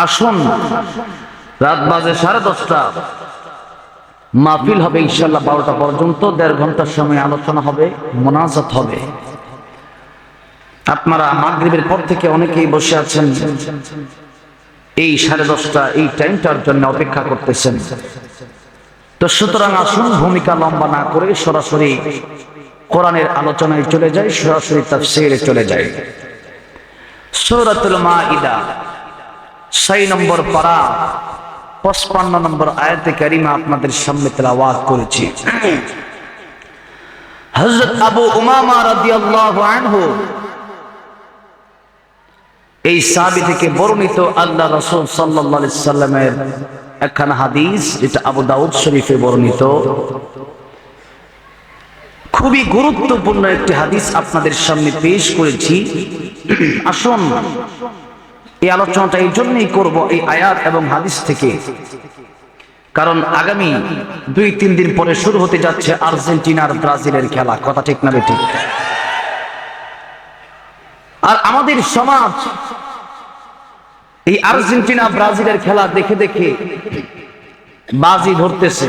আসুন, রাত বাজে 10:30, মাহফিল হবে ইনশাআল্লাহ 12টা পর্যন্ত। 1.5 ঘন্টার সময় আলোচনা হবে, মোনাজাত হবে। আপনারা মাগরিবের পর থেকে অনেকেই বসে আছেন, এই 10:30 এই টাইমটার জন্য অপেক্ষা করতেছেন। তো সুতরাং আসুন, ভূমিকা লম্বা না করে সরাসরি কোরআনের আলোচনায় চলে যায়, সরাসরি তাফসীরে চলে যায়। সূরাতুল মাইদা 6 নম্বর পারা 55 নম্বর আয়াতে কারিমা আপনাদের সামনে তেলাওয়াত করেছি। হযরত আবু উমামা রাদিয়াল্লাহু আনহু এই সাহাবী থেকে বর্ণিত আল্লাহ রাসূল সাল্লাল্লাহু আলাইহি সাল্লামের একখানা হাদিস, যেটা আবু দাউদ শরীফে বর্ণিত। খুবই গুরুত্বপূর্ণ একটি হাদিস আপনাদের সামনে পেশ করেছি। আসুন, এই আলোচনাটা এই জন্যই করব এই আয়াত এবং হাদিস থেকে, কারণ আগামী 2-3 দিন পরে শুরু হতে যাচ্ছে আর্জেন্টিনা আর ব্রাজিলের খেলা। কথা ঠিক না বেঠিক? আর আমাদের সমাজ এই আর্জেন্টিনা ব্রাজিলের খেলা দেখে দেখে বাজি ধরতেছে।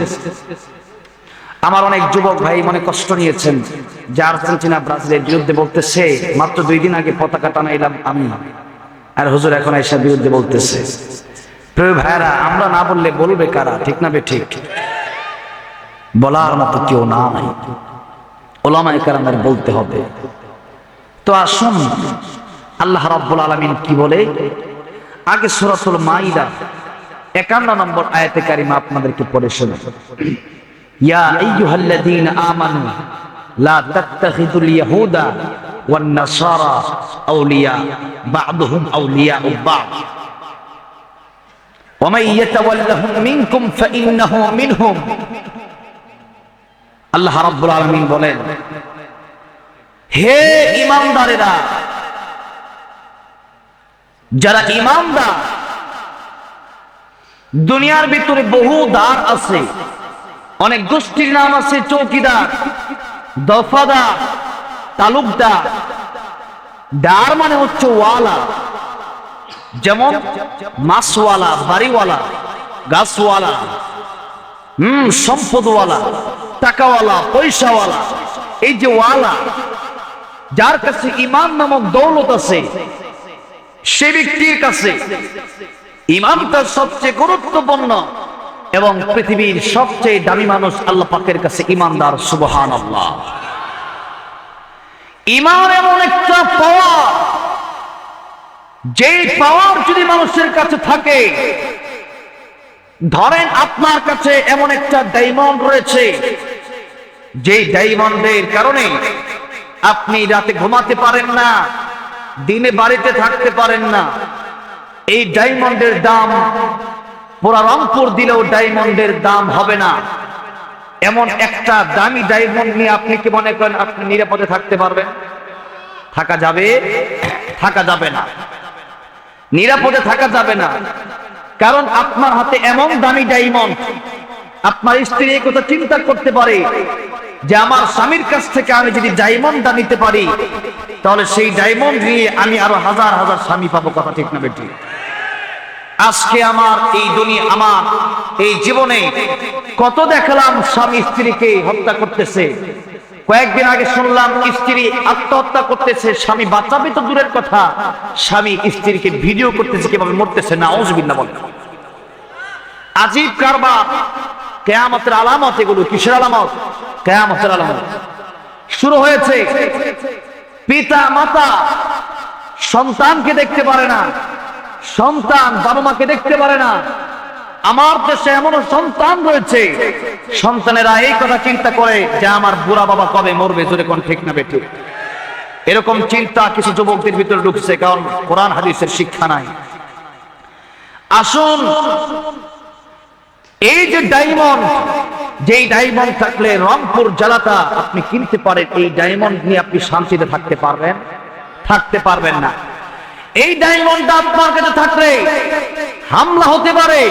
আমার অনেক যুবক ভাই মনে কষ্ট নিয়েছেন যে আর্জেন্টিনা ব্রাজিলের বিরুদ্ধে বলতেছে, মাত্র 2 দিন আগে পতাকা টানাইলাম আমি, আর হুজুর এখন এসে বিরুদ্ধে বলতেছে। প্রিয় ভাইরা, আমরা না বললে বলবে কারা? ঠিক না বেঠিক? বলার মতো কেউ নাই, উলামায়ে কেরামের বলতে হবে। তো আসুন, আল্লাহ রাব্বুল আলামিন কি বলে, আগে সূরাতুল মাইদা 51 নম্বর আয়াতে কারিমা আপনাদেরকে পড়ে শোনাই। ইয়া আইয়ুহাল্লাযীনা আমানু লা তাত্তাখিযুল ইয়াহুদা ওয়ান নাসারা আউলিয়া বা'দুহুম আউলিয়াউ বা'দ ওয়া মান ইয়াতাওয়াল্লাহুম মিনকুম ফাইন্নাহু মিনহুম। আল্লাহ রাব্বুল আলামিন বলেন, হে ঈমানদারেরা, যারা ঈমানদার, দুনিয়ার ভিতরে বহু দার আছে, অনেক গোষ্ঠীর নাম আছে, চৌকিদার, দফাদার, তালুকদার। দার মানে হচ্ছে ওয়ালা, যেমন মাছওয়ালা, বাড়িওয়ালা, গাছওয়ালা, সম্পদওয়ালা, টাকাওয়ালা, পয়সাওয়ালা। এই যে ওয়ালা, যার কাছে ঈমান নামক দৌলত আছে, সে ব্যক্তির কাছে ঈমানটা সবচেয়ে গুরুত্বপূর্ণ, এবং পৃথিবীর সবচেয়ে দামি মানুষ আল্লাহ পাকের কাছে ঈমানদার। সুবহানাল্লাহ। ঈমান এমন একটা পাওয়ার, যে পাওয়ার যদি মানুষের কাছে থাকে, ধরেন আপনার কাছে এমন একটা ডায়মন্ড রয়েছে, যে ডায়মন্ডের কারণে আপনি রাতে ঘুমাতে পারেন না, দিনে বাড়িতে থাকতে পারেন না। এই ডায়মন্ডের দাম পুরা রংপুর দিলেও ডায়মন্ডের দাম হবে না। এমন একটা দামি ডায়মন্ড নিয়ে আপনি কি মনে করেন আপনি নিরাপদে থাকতে পারবেন? থাকা যাবে? থাকা যাবে না, নিরাপদে থাকা যাবে না। কারণ আপনার হাতে এমন দামি ডায়মন্ড, আপনার স্ত্রী এই কথা চিন্তা করতে পারে যে আমার স্বামীর কাছ থেকে আমি যদি ডায়মন্ডটা নিতে পারি, তাহলে সেই ডায়মন্ড নিয়ে আমি আরো হাজার হাজার স্বামী পাবো। কথা ঠিক না বেঠিক? আজকে আমার এই দুনিয়া, আমার এই জীবনে কত দেখলাম স্বামী স্ত্রীকে হত্যা করতেছে। কয়েকদিন আগে শুনলাম স্ত্রী আত্মহত্যা করতেছে, স্বামী বাঁচাবে তো দূরের কথা, স্বামী স্ত্রীকে ভিডিও করতেছে কিভাবে মরতেছে। নাউজুবিল্লাহ বলেন। আজীব কারবার, কিয়ামতের আলামত এগুলো। কিসের আলামত? কিয়ামতের আলামত। শুরু হয়েছে। পিতা মাতা সন্তানকে দেখতে পারে না, সন্তান বাবা মাকে দেখতে পারে না। আমার দেশে এমনও সন্তান রয়েছে, সন্তানেরা এই কথা চিন্তা করে যে আমার বুড়া বাবা কবে মরবে। জোরে কোন ঠিক না বেঠিক? এরকম চিন্তা কিছু যুবকদের ভিতরে ঢুকছে, কারণ কোরআন হাদিসের শিক্ষা নাই। আসুন, এই যে ডায়মন্ড, যেই ডায়মন্ড থাকলে রংপুর জেলাটা আপনি কিনতে পারেন, এই ডায়মন্ড নিয়ে আপনি শান্তিতে থাকতে পারবেন? থাকতে পারবেন না। এই ডায়মন্ডটা আপনার কাছে থাকলে হামলা হতে পারে,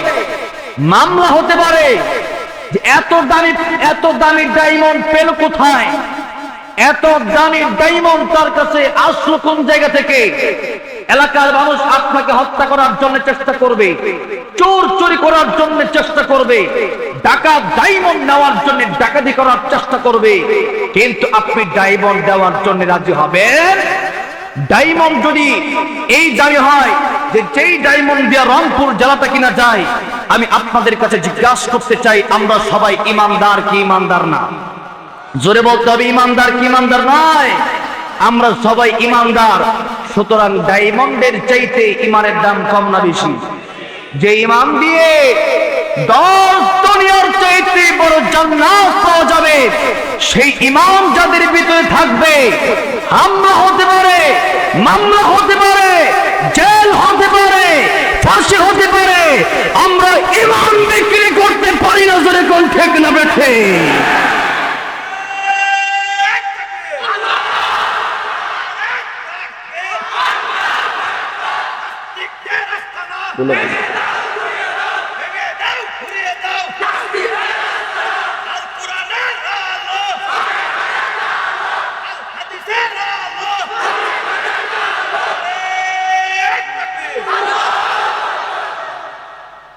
মামলা হতে পারে। যে এত দামি ডায়মন্ড পেল কোথায়? এত দামি ডায়মন্ড তার কাছে আসলো কোন জায়গা থেকে? এলাকার মানুষ আপনাকে হত্যা করার জন্য চেষ্টা করবে, চোর চুরি করার জন্য চেষ্টা করবে, ডাকাত ডায়মন্ড নেওয়ার জন্য ডাকাতি করার চেষ্টা করবে, কিন্তু আপনি ডায়মন্ড দেওয়ার জন্য রাজি হবেন? ডায়মন্ড যদি এই দাবি হয় যে যেই ডায়মন্ড দিয়ে রংপুর জেলাটা কিনা যায়, আমি আপনাদের কাছে জিজ্ঞাসা করতে চাই, আমরা সবাই ইমানদার কি ইমানদার না? জোরে বলতে হবে, ইমানদার কি ইমানদার নয়? আমরা সবাই ইমানদার। সুতরাং ডায়মন্ডের চাইতে ইমানের দাম কম না বেশি? যে ইমান দিয়ে 10 দুনিয়ার চাইতে বড় জান্নাত পাওয়া যাবে, সেই ইমান যাদের ভিতরে থাকবে, হামলা হতে পারে, মামলা হতে পারে, জেল হতে পারে, ফাঁসি হতে পারে, আমরা ইমান বিক্রি করতে পারি না। জোরে কোন ঠিক না বেঠে?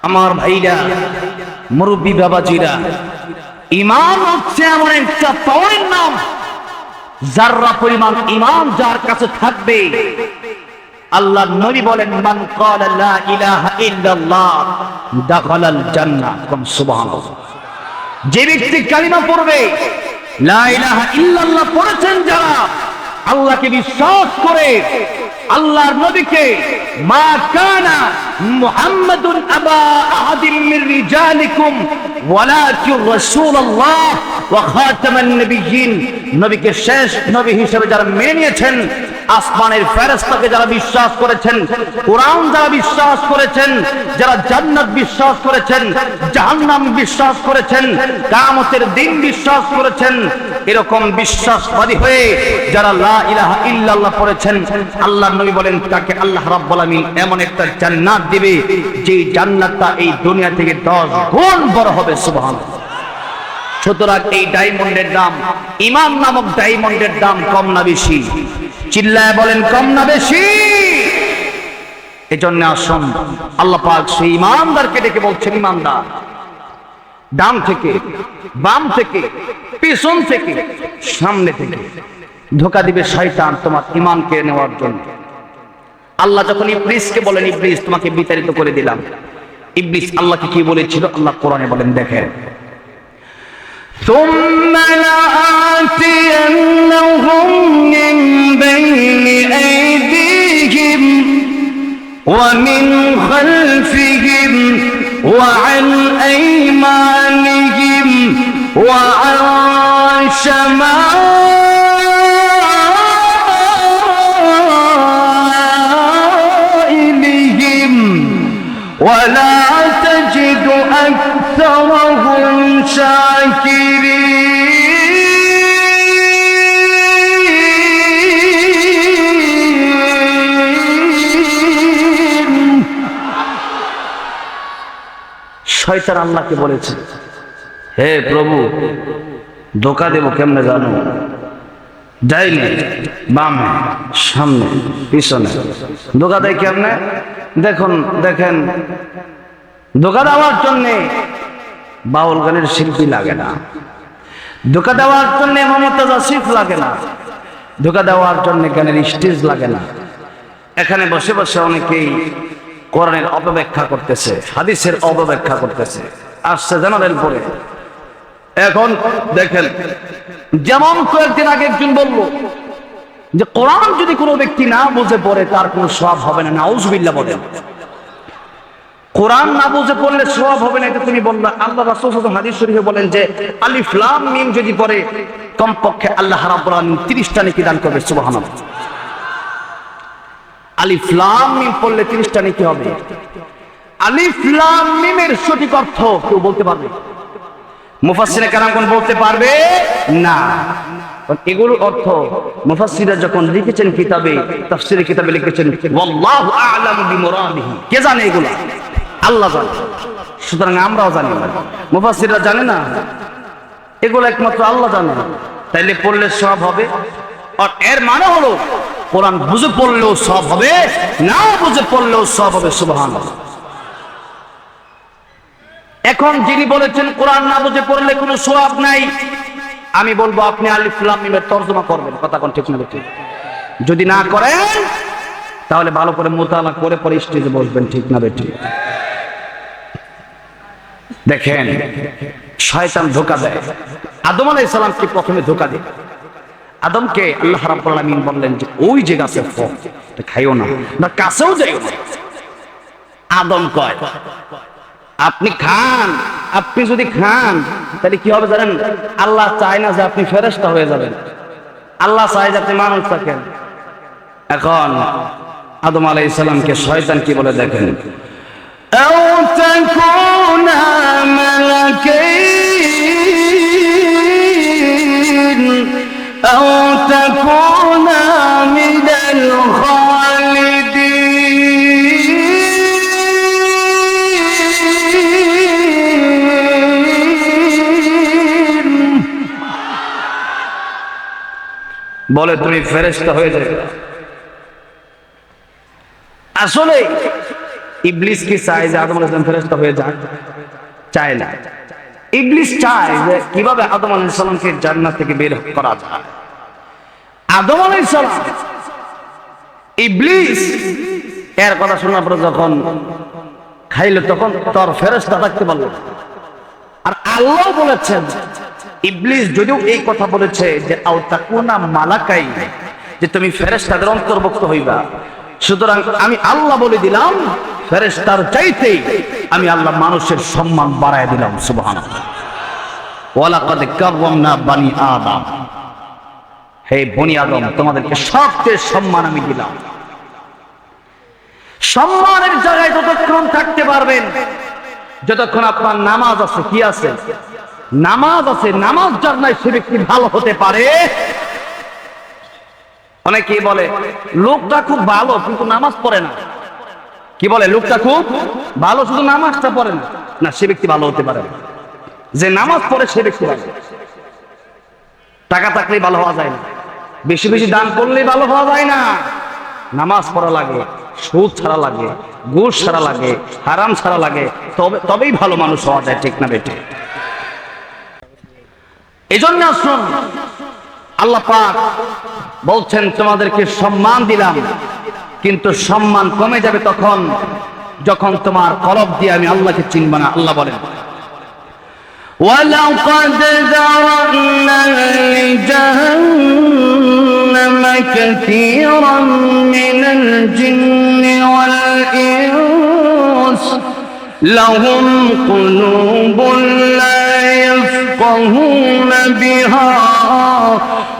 আমার ভাইরা, মুরব্বী বাবাজিরা, ঈমান হচ্ছে এমন একটা পাওয়ারের নাম, যারা পরিমাণ ঈমান যার কাছে থাকবে, আল্লাহ নবী বলেন, মান ক্বালা লা ইলাহা ইল্লাল্লাহ দাখালাল জান্নাহ। সুবহানাল্লাহ। যে ব্যক্তি কালিমা পড়বে, লা ইলাহা ইল্লাল্লাহ পড়েছেন যারা, আল্লাহকে বিশ্বাস করে, আল্লাহর নবীকে, মা কানা মুহাম্মাদুন আবা আহাদিন মির রিজালিকুম ওয়ালাকিন রাসূলুল্লাহ ওয়া খাতামান নবিয়্যিন, নবীকে শেষ নবী হিসেবে যারা মেনে নিয়েছেন, আসমানের ফেরেশতাকে যারা বিশ্বাস করেছেন, কোরআন যারা বিশ্বাস করেছেন, যারা জান্নাত বিশ্বাস করেছেন, জাহান্নাম বিশ্বাস করেছেন, কিয়ামতের দিন বিশ্বাস করেছেন, এরকম বিশ্বাসবাদী হয়ে যারা লা ইলাহা ইল্লাল্লাহ পড়েছেন, আল্লাহর নবী বলেন তাকে আল্লাহ রাব্বুল আমিন এমন একটা জান্নাত দিবে, যে জান্নাতটা এই দুনিয়া থেকে 10 গুণ বড় হবে। সুবহানাল্লাহ। সুতরাং এই ডায়মন্ডের দাম, ঈমান নামক ডায়মন্ডের দাম কম না বেশি? চিল্লায় বলেন, কম না বেশি? এজন্য আসুন, আল্লাহ পাক সেই ঈমানদারকে ডেকে বলছেন, ঈমানদার, ডান থেকে, বাম থেকে, পিছন থেকে, সামনে থেকে ধোঁকা দিবে শয়তান তোমার ঈমান কেড়ে নেওয়ার জন্য। আল্লাহ যখন ইবলিসকে বলেন, ইবলিস তোমাকে বিতাড়িত করে দিলাম, ইবলিস আল্লাহকে কি বলেছিল? আল্লাহ কোরআনে বলেন, দেখেন, ثم لآتينهم من بين أيديهم ومن خلفهم وعن أيمانهم وعن شمائلهم ولا تجد أكثرهم شاكرين। শয়তান আল্লাহকে বলেছে, হে প্রভু, ধোঁকা দেব কেমনে জানো? ডাইনে, বামে, সামনে, পিছনে ধোঁকা দেয় কেমনে? দেখেন, ধোঁকা দেওয়ার জন্যে বাউল গানের শিল্পী লাগে না, ধোঁকা দেওয়ার জন্য মমতাজ আসিফ লাগে না, ধোঁকা দেওয়ার জন্য গানের স্টেজ লাগে না। এখানে বসে বসে অনেকেই কোরআনের অপব্যাখ্যা করতেছে, হাদিসের অপব্যাখ্যা করতেছে, আসছে জানালেন পরে। এখন দেখেন, যেমন কয়েকদিন আগে একজন বলল যে কোরআন যদি কোনো ব্যক্তি না বুঝে পড়ে তার কোনো সওয়াব হবে না। নাউজুবিল্লাহ বলেন, কোরআন না বুঝে পড়লে সওয়াব হবে না, এটা তুমি বললা। আল্লাহ রাসূল সাল্লাল্লাহু আলাইহি ওয়াসাল্লাম হাদিস শরীফে বলেন যে আলিফ লাম মিম যদি পড়ে কমপক্ষে আল্লাহ রাব্বুল আলামিন 30টা নেকি দান করবে। সুবহানাল্লাহ। আলিফ লাম মিম পড়লে 30টা নেকি হবে। আলিফ লাম মিমের সঠিক অর্থ কেউ বলতে পারবে? মুফাসসিরে কেরামগণ বলতে পারবে না। এগুলোর অর্থ মুফাসসিররা যখন লিখেছেন কিতাবে, তাফসীরের কিতাবে লিখেছেন ওয়াল্লাহু আ'লামু বিমুরাদিহি। কে জানে এগুলো? আল্লাহ জানে। সুতরাং আমরাও জানি না, মুফাসসিররা জানে না, এগুলো একমাত্র আল্লাহ জানে। তাইলে পড়লে সওয়াব হবে। আর এর মানে হলো কোরআন বুঝে পড়লেও সব হবে, না বুঝে পড়লেও সব হবে। সুবহানাল্লাহ। এখন যিনি বলেছেন কোরআন না বুঝে পড়লে কোনো সওয়াব নাই, আমি বলবো আপনি আলিফ লাম মিমের তরজমা করবেন। কথা কোন ঠিক না ঠিক? যদি না করেন তাহলে ভালো করে মুতালা করে পরে স্টেজে বসবেন। ঠিক না ঠিক? দেখেন শয়তান ধোঁকা দেয়। আদম আলাইহিস সালামকে প্রথমে ধোঁকা দেয়। আদমকে আল্লাহ রাব্বুল আলামিন বললেন যে ওই যে গাছের ফল এটা খাইও না, না কাছেও যাইও না। আদম কয় আপনি খান, আপনি যদি খান তাহলে কি হবে জানেন? আল্লাহ চায় না যে আপনি ফেরেশতা হয়ে যাবেন, আল্লাহ চায় যে আপনি মানুষ থাকেন। এখন আদম আলাইহিস সালামকে শয়তান কি বলে দেখেন, আও তাকুনা মালাকাইন আও তাকুনা মিনাল খালিদিন, বলে তুমি ফেরেশতা হয়ে যাবে। আসলে ইবলিস কি চায় যে আদম আলাইহিস সালাম ফেরেশতা হয়ে যাক? চায় না। ইবলিস চায় যে কিভাবে আদম আলাইহিস সালামকে জান্নাত থেকে বের করা যায়। আদম আলাইহিস সালাম ইবলিস এর কথা শোনার পর যখন খাইলো তখন তোর ফেরেশতা থাকতে পারলো। আর আল্লাহ বলেছেন ইবলিস যদিও এই কথা বলেছে যে আও তাকুনা মালাকাই, যে তুমি ফেরেশতাদের অন্তর্ভুক্ত হইবা, সুতরাং আমি আল্লাহ বলে দিলাম ফেরেশতার চাইতে আমি আল্লাহ মানুষের সম্মান বাড়ায় দিলাম। সুবহানাল্লাহ। ওয়ালাকাদ কাররামনা বানি আদম, হে বনি আদম তোমাদেরকে সবচেয়ে সম্মান আমি দিলাম। সম্মানের জায়গায় যতক্ষণ থাকতে পারবেন, যতক্ষণ আপনার নামাজ আছে, কি আছে? নামাজ আছে। নামাজ যার নাই সে ব্যক্তি ভালো হতে পারে। অনেকেই বলে লোকটা খুব ভালো কিন্তু নামাজ পড়ে না। কি বলে? লোকটা খুব ভালো শুধু নামাজটা পড়ে না। না, সে ব্যক্তি ভালো হতে পারে না। যে নামাজ পড়ে সে ব্যক্তি ভালো। টাকা থাকলেই ভালো হওয়া যায় না, বেশি বেশি দান করলেই ভালো হওয়া যায় না। নামাজ পড়া লাগে, সুদ ছাড়া লাগে, ঘুষ ছাড়া লাগে, হারাম ছাড়া লাগে, তবেই ভালো মানুষ হওয়া যায়। ঠিক না বেটে? এই জন্য আসুন আল্লাহ পাক বলছেন তোমাদেরকে সম্মান দিলাম, কিন্তু সম্মান কমে যাবে তখন যখন তোমার কলব দিয়ে আমি আল্লাহকে চিনব না। আল্লাহ বলেন ওয়ালাকাদ যারানা লিজাহান্নামা কাসীরাম মিনাল জিন্নি ওয়াল ইনস লাহুম কুলুবুন লা ইয়াফকাহুনা বিহা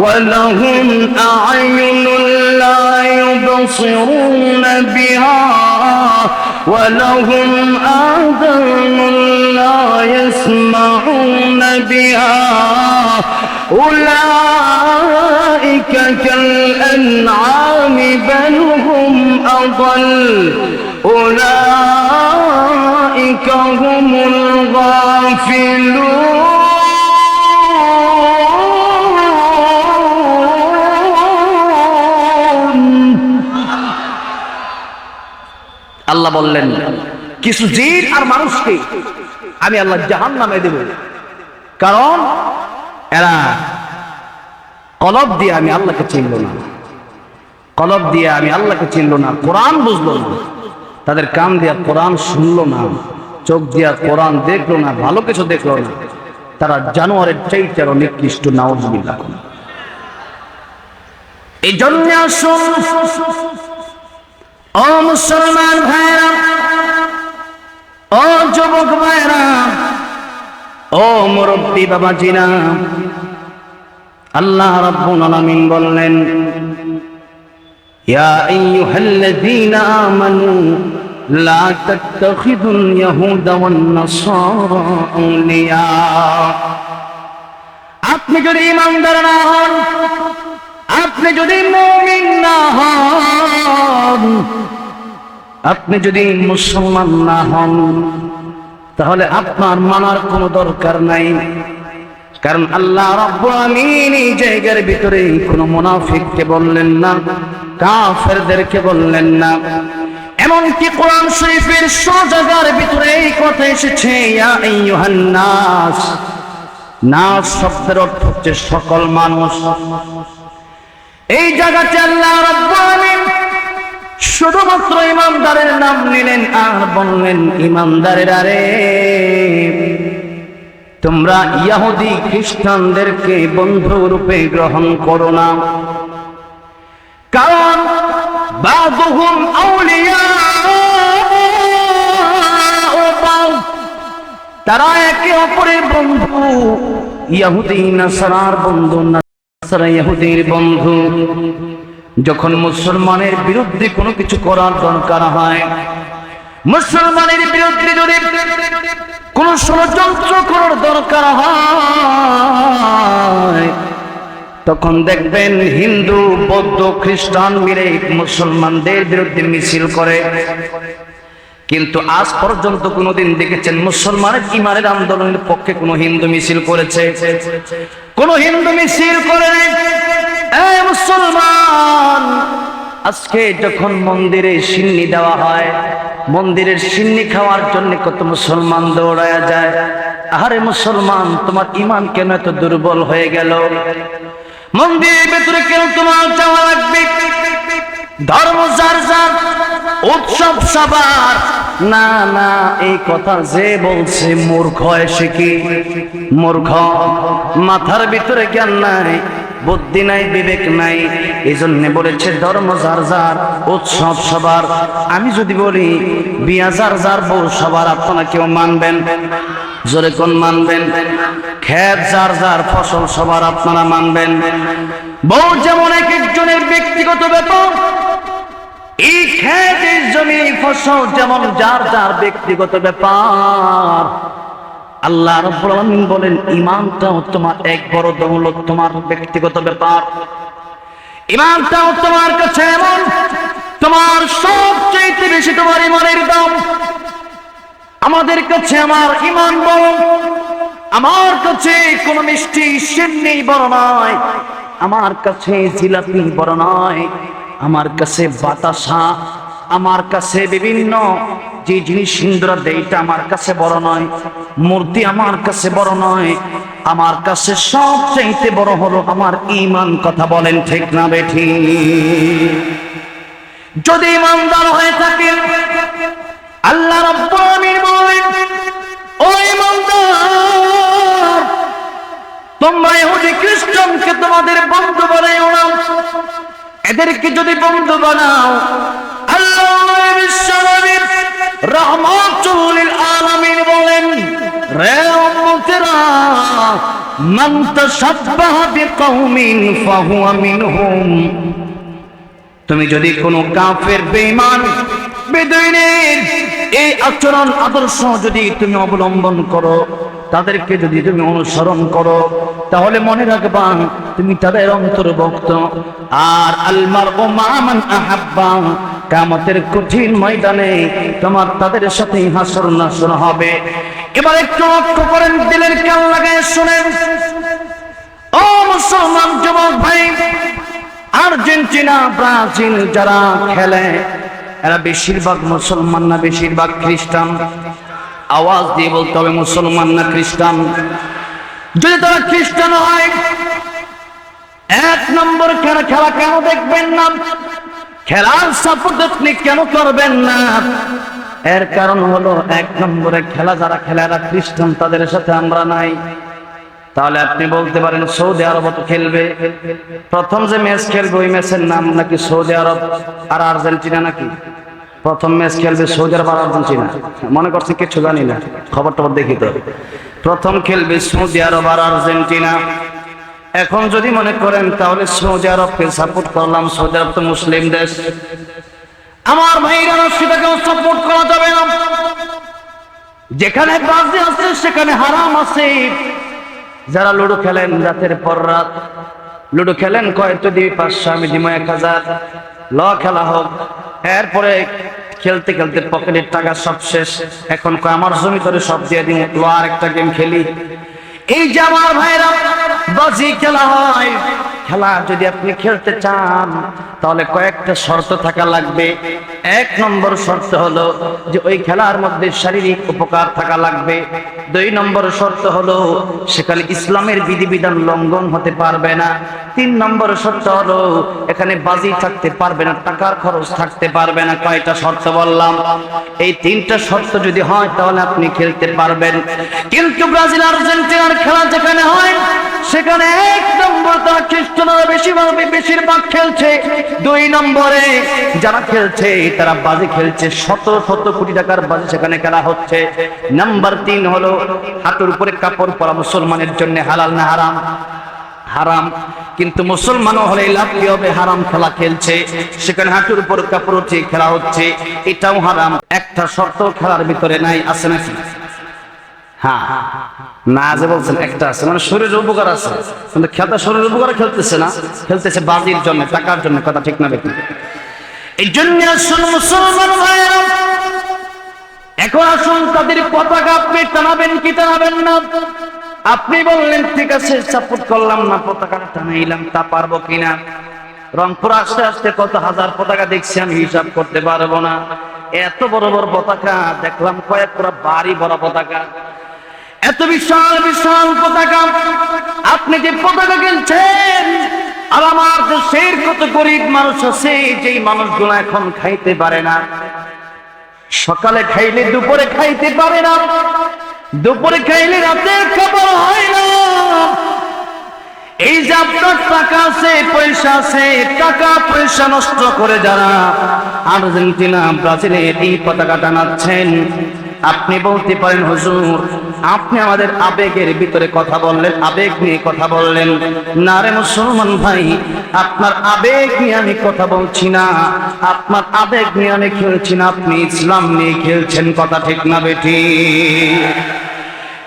ولهم أعين لا يبصرون بها ولهم آذان لا يسمعون بها أولئك كالأنعام بل هم أضل أولئك هم الغافلون আল্লাহ বললেন কিছু জিন আর মানুষকে আমি আল্লাহ জাহান্নামে দেব, কারণ এরা কলব দিয়ে আমি আল্লাহকে চিনল না, কলব দিয়ে আমি আল্লাহকে চিনল না, কোরআন বুঝলো না, তাদের কান দিয়ে কোরআন শুনলো না, চোখ দিয়ে কোরআন দেখলো না, ভালো কিছু দেখলো না, তারা জানোয়ারের চাইতে আরো নিকৃষ্ট। নাউযুবিল্লাহ। এই জন্য ও মুসলমান ভাইরা, ও যুবক ভাইরা, ও মুরব্বী বাবাজিরা, আল্লাহ রাব্বুল আলামিন বললেন ইয়া আইয়ুহাল্লাযীনা আমানু লা তাত্তাখিযুল ইয়াহুদা ওয়ান নাসারা আউলিয়া। আপনি যদি ঈমানদার না হন, আপনি যদি মুমিন না হন, আপনি যদি মুসলমান না হন, তাহলে আপনার মানার কোনো দরকার নাই। কারণ আল্লাহ রাব্বুল আমিন এই জায়গার ভিতরে কোনো মুনাফিককে বললেন না, কাফেরদেরকে বললেন না। এমনকি কোরআন শরীফের 100 জায়গার ভিতরে এই কথা এসেছে, ইয়া আইয়ুহান নাস। নাস শব্দের অর্থ হচ্ছে সকল মানুষ। এই জায়গাতে আল্লাহ রাব্বুল আমিন শুধুমাত্র ইমানদারের নাম নিলেন আর বললেন, ইমানদারেরা রে, তোমরা ইহুদি খ্রিস্টানদেরকে বন্ধু রূপে গ্রহণ করো না, কারণ বাদুহুম আউলিয়া, তারা একে অপরের বন্ধু। ইহুদি নাসারার বন্ধু, নাসারা ইহুদির বন্ধু। যখন মুসলমানের বিরুদ্ধে কোনো কিছু করার দরকার হয়, মুসলমানের বিরুদ্ধে যদি কোন ষড়যন্ত্র করার দরকার হয়, তখন দেখবেন হিন্দু, বৌদ্ধ, খ্রিস্টান মিলে মুসলমানদের বিরুদ্ধে মিছিল করে। কিন্তু আজ পর্যন্ত কোনদিন দেখেছেন মুসলমানের ইমানের আন্দোলনের পক্ষে কোন হিন্দু মিছিল করেছে? কোন হিন্দু মিছিল করে নাই। এই মুসলমান, আজকে যখন মন্দিরে সিন্নি দেওয়া হয়, মন্দিরের সিন্নি খাওয়ার জন্য কত মুসলমান দৌড়ায়া যায়। আরে মুসলমান, তোমার ঈমান কেন এত দুর্বল হয়ে গেল? মন্দিরের ভেতরে কেন তোমার যাওয়া লাগবে? ধর্ম যার যার, উৎসব সবার। না না, এই কথা যে বলছে মূর্খ। এসে কি মূর্খ? মাথার ভিতরে জ্ঞান নাই, বুদ্ধি নাই, বিবেক নাই। এই জন্য বলেছে ধর্ম যার যার, উৎসব সবার। আমি যদি বলি বিয়া যার যার, বউ সবার, আপনারা কেউ মানবেন? জোরে কোন মানবেন? ক্ষেত যার যার, ফসল সবার, আপনারা মানবেন? বউ যেমন এক একজনের ব্যক্তিগত ব্যাপার, এই ক্ষেত, এই জমি, ফসল যেমন যার যার ব্যক্তিগত ব্যাপার। আল্লাহ রাব্বুল আলামিন বলেন, ঈমানটাও তোমার এক বড় দৌলত, তোমার ব্যক্তিগত ব্যাপার। ঈমানটাও তোমার কাছে এমন, তোমার সবচেয়ে বেশি তোমার ঈমানের দাম। আমাদের কাছে আমার ঈমান বড়, আমার কাছে কোন মিষ্টি সিন্নি বড় নয়, আমার কাছে জিলাপি বড় নয়, আমার কাছে বাতাসা, আমার কাছে বিভিন্ন যে জিনিস হিন্দুরা দেয়, এটা আমার কাছে বড় নয়। মূর্তি আমার কাছে বড় নয়, আমার কাছে সবচেয়ে বড় হলো আমার ঈমান। কথা বলেন ঠিক না বেঠিক? যদি ঈমানদার হয়ে থাকেন, আল্লাহ রাব্বুল আমিন বলেন, ও ঈমানদার, তোমরা ইহুদি খ্রিস্টানকে তোমাদের বন্ধু বানাও না। এদেরকে যদি বন্ধু বানাও, আল্লাহ বিশ্বনবীর রাহমাতুল লিল আলামিন বলেন, রে উম্মতেরা, মান তাশাব্বাহা বিকওমিন ফাহুয়া মিনহুম। তুমি যদি কোনো কাফের, বেঈমান, বেদুইনের এই আচরণ আদর্শ যদি তুমি অবলম্বন করো, তাদেরকে যদি তুমি অনুসরণ করো, তাহলে মনে রাখবা তুমি তাদের অন্তর্ভুক্ত। আর আল মারউ মা মান আহাব্বা, কিয়ামতের কঠিন ময়দানে তোমার তাদের সাথে হাসর নাসর হবে। এবার একটু লক্ষ্য করেন, দিলের কান লাগায় শুনেন। ও মুসলমান যুবক ভাই, আর্জেন্টিনা, ব্রাজিল যারা খেলে, এরা বেশিরভাগ মুসলমান না বেশিরভাগ খ্রিস্টান? আওয়াজ দিয়ে বলতে হবে, মুসলমান না খ্রিস্টান? যদি তারা খ্রিস্টান হয়, 1 নম্বর খেলা কেন দেখবেন না? খেলার সাপোর্ট আপনি কেন করবেন না? এর কারণ হলো, 1 নম্বরে খেলা যারা খেলে এরা খ্রিস্টান, তাদের সাথে আমরা নাই। তাহলে আপনি বলতে পারেন সৌদি আরব তো খেলবে। প্রথম যে ম্যাচ খেলবে ওই ম্যাচের নাম নাকি সৌদি আরব আর আর্জেন্টিনা নাকি? প্রথম ম্যাচ খেলবে সৌদি আরব আর আর্জেন্টিনা। মনে করছেন কিছু জানি না, খবর টবর দেখি তো। প্রথম খেলবে সৌদি আরব আর আর্জেন্টিনা। এখন যদি মনে করেন তাহলে সৌদি আরবকে সাপোর্ট করলাম, সৌদি আরব তো মুসলিম দেশ, আমার ভাইরা, সেটাকেও সাপোর্ট করা যাবে না। যেখানে বাজি আছে সেখানে হারাম আছে। যারা লুডো খেলেন রাতের পর রাত, লুডো খেলেন, কয় তো দিবি 500, আমি দিব 1000, ল খেলা হোক। এরপরে খেলতে খেলতে পকেটের টাকা সব শেষ, এখন কয় আমার জমি তোরে সব দিয়ে দিই, ল আরেকটা গেম খেলি। এই যে আমার ভাইরা বাজি খেলা হয়, খেলা যদি আপনি খেলতে চান তাহলে কয়েকটা শর্ত থাকা লাগবে। এক নম্বর শর্ত হলো যে ওই খেলার মধ্যে শারীরিক উপকার থাকা লাগবে। দুই নম্বর শর্ত হলো সেখানে ইসলামের বিধিবিধান লঙ্ঘন হতে পারবে না। তিন নম্বর শর্ত হলো এখানে বাজি থাকতে পারবে না, টাকার খরচ থাকতে পারবে না। কয়টা শর্ত বললাম? এই তিনটা শর্ত যদি হয় তাহলে আপনি খেলতে পারবেন। কিন্তু ব্রাজিল আর্জেন্টিনার খেলা যেখানে হয় সেখানে এক নম্বর তারা খ্রিস্টানরা বেশিরভাগ খেলছে, দুই নম্বরে যারা খেলছে তারা বাজি খেলছে, শত শত কোটি টাকার বাজি সেখানে খেলা হচ্ছে। নাম্বার 3 হলো হাঁটুর উপরে কাপড় পরা মুসলমানের জন্য হালাল না হারাম? হারাম। কিন্তু মুসলমানও হলে লাভ কি হবে? হারাম খেলা খেলছে, সেখানে হাঁটুর উপর কাপড় উঠিয়ে খেলা হচ্ছে, এটাও হারাম। একটা শর্ত খেলার ভিতরে নাই, আছে নাকি? হ্যাঁ না যে বলছেন একটা আছে, মানে শরীরের উপকার আছে, কিন্তু খেলতে শরীরের উপকার খেলতেছে না, খেলতেছে বাজির জন্য, টাকার জন্য। কথা ঠিক না বেঠিক? এই জন্য আসুন মুসলমান ভাইরা, এখন আসুন তাদের পতাকা আপনি টানাবেন কি টানাবেন না? আপনি বললেন ঠিক আছে সাপোর্ট করলাম না, পতাকাটা টানাইলাম, তা পারবো কিনা? রংপুর আস্তে আস্তে কত হাজার পতাকা দেখছি, আমি হিসাব করতে পারবো না। এত বড় বড় পতাকা দেখলাম, কয়েক পুরা বাড়ি বড় পতাকা, এত বিশাল বিশাল পতাকা। আপনি যে পতাকা কিনছেন, আর আমার দেশের কত গরিব মানুষ আছে যেই মানুষগুলো এখন খাইতে পারে না, সকালে খাইলে দুপুরে খাইতে পারে না, দুপুরে খাইলে রাতের খাবার হয় না। এই যে আপনার টাকা আছে, পয়সা আছে, টাকা পয়সা নষ্ট করে যারা আর্জেন্টিনা ব্রাজিলের এই পতাকা টানাচ্ছেন, আপনি বলতে পারেন হুজুর আপনি আমাদের আবেগের ভিতরে কথা বললেন, আবেগ নিয়ে কথা বললেন। না রে মুসলমান ভাই, আপনার আবেগ নিয়ে আমি কথা বলছি না, আপনার আবেগ নিয়ে আমি খেলছি না, আপনি ইসলাম নিয়ে খেলছেন। কথা ঠিক না বেঠিক?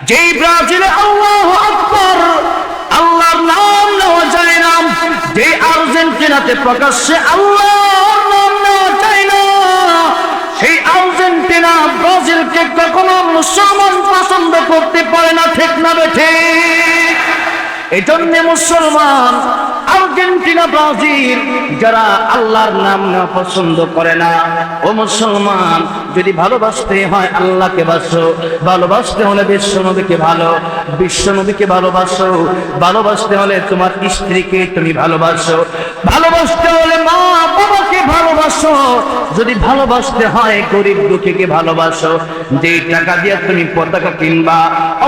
যেই ব্রাজিলে আল্লাহু আকবার, আল্লাহর নাম নেওয়া যায় না, যে আর্জেন্টিনাতে প্রকাশ্যে আল্লাহর নাম নেওয়া যায় না, সেই আর্জেন্টিনা ব্রাজিলকে কখনো মুসলমান পছন্দ করতে পারে না। ঠিক না বেঠিক? এই জন্য মুসলমান আর্জেন্টিনা ব্রাজিল যারা আল্লাহর নাম নেওয়া পছন্দ করে না, ও মুসলমান যদি ভালোবাসতে হয় আল্লাহকে বাসো, ভালোবাসতে হলে বিশ্বনবীকে বিশ্বনবীকে ভালোবাসো, ভালোবাসতে হলে তোমার স্ত্রীকে তুমি ভালোবাসো, ভালোবাসতে হলে মা বাবাকে ভালোবাসো, যদি ভালোবাসতে হয় গরিব দুঃখীকে ভালোবাসো। যেই টাকা দিয়ে তুমি পতাকা কিনবা,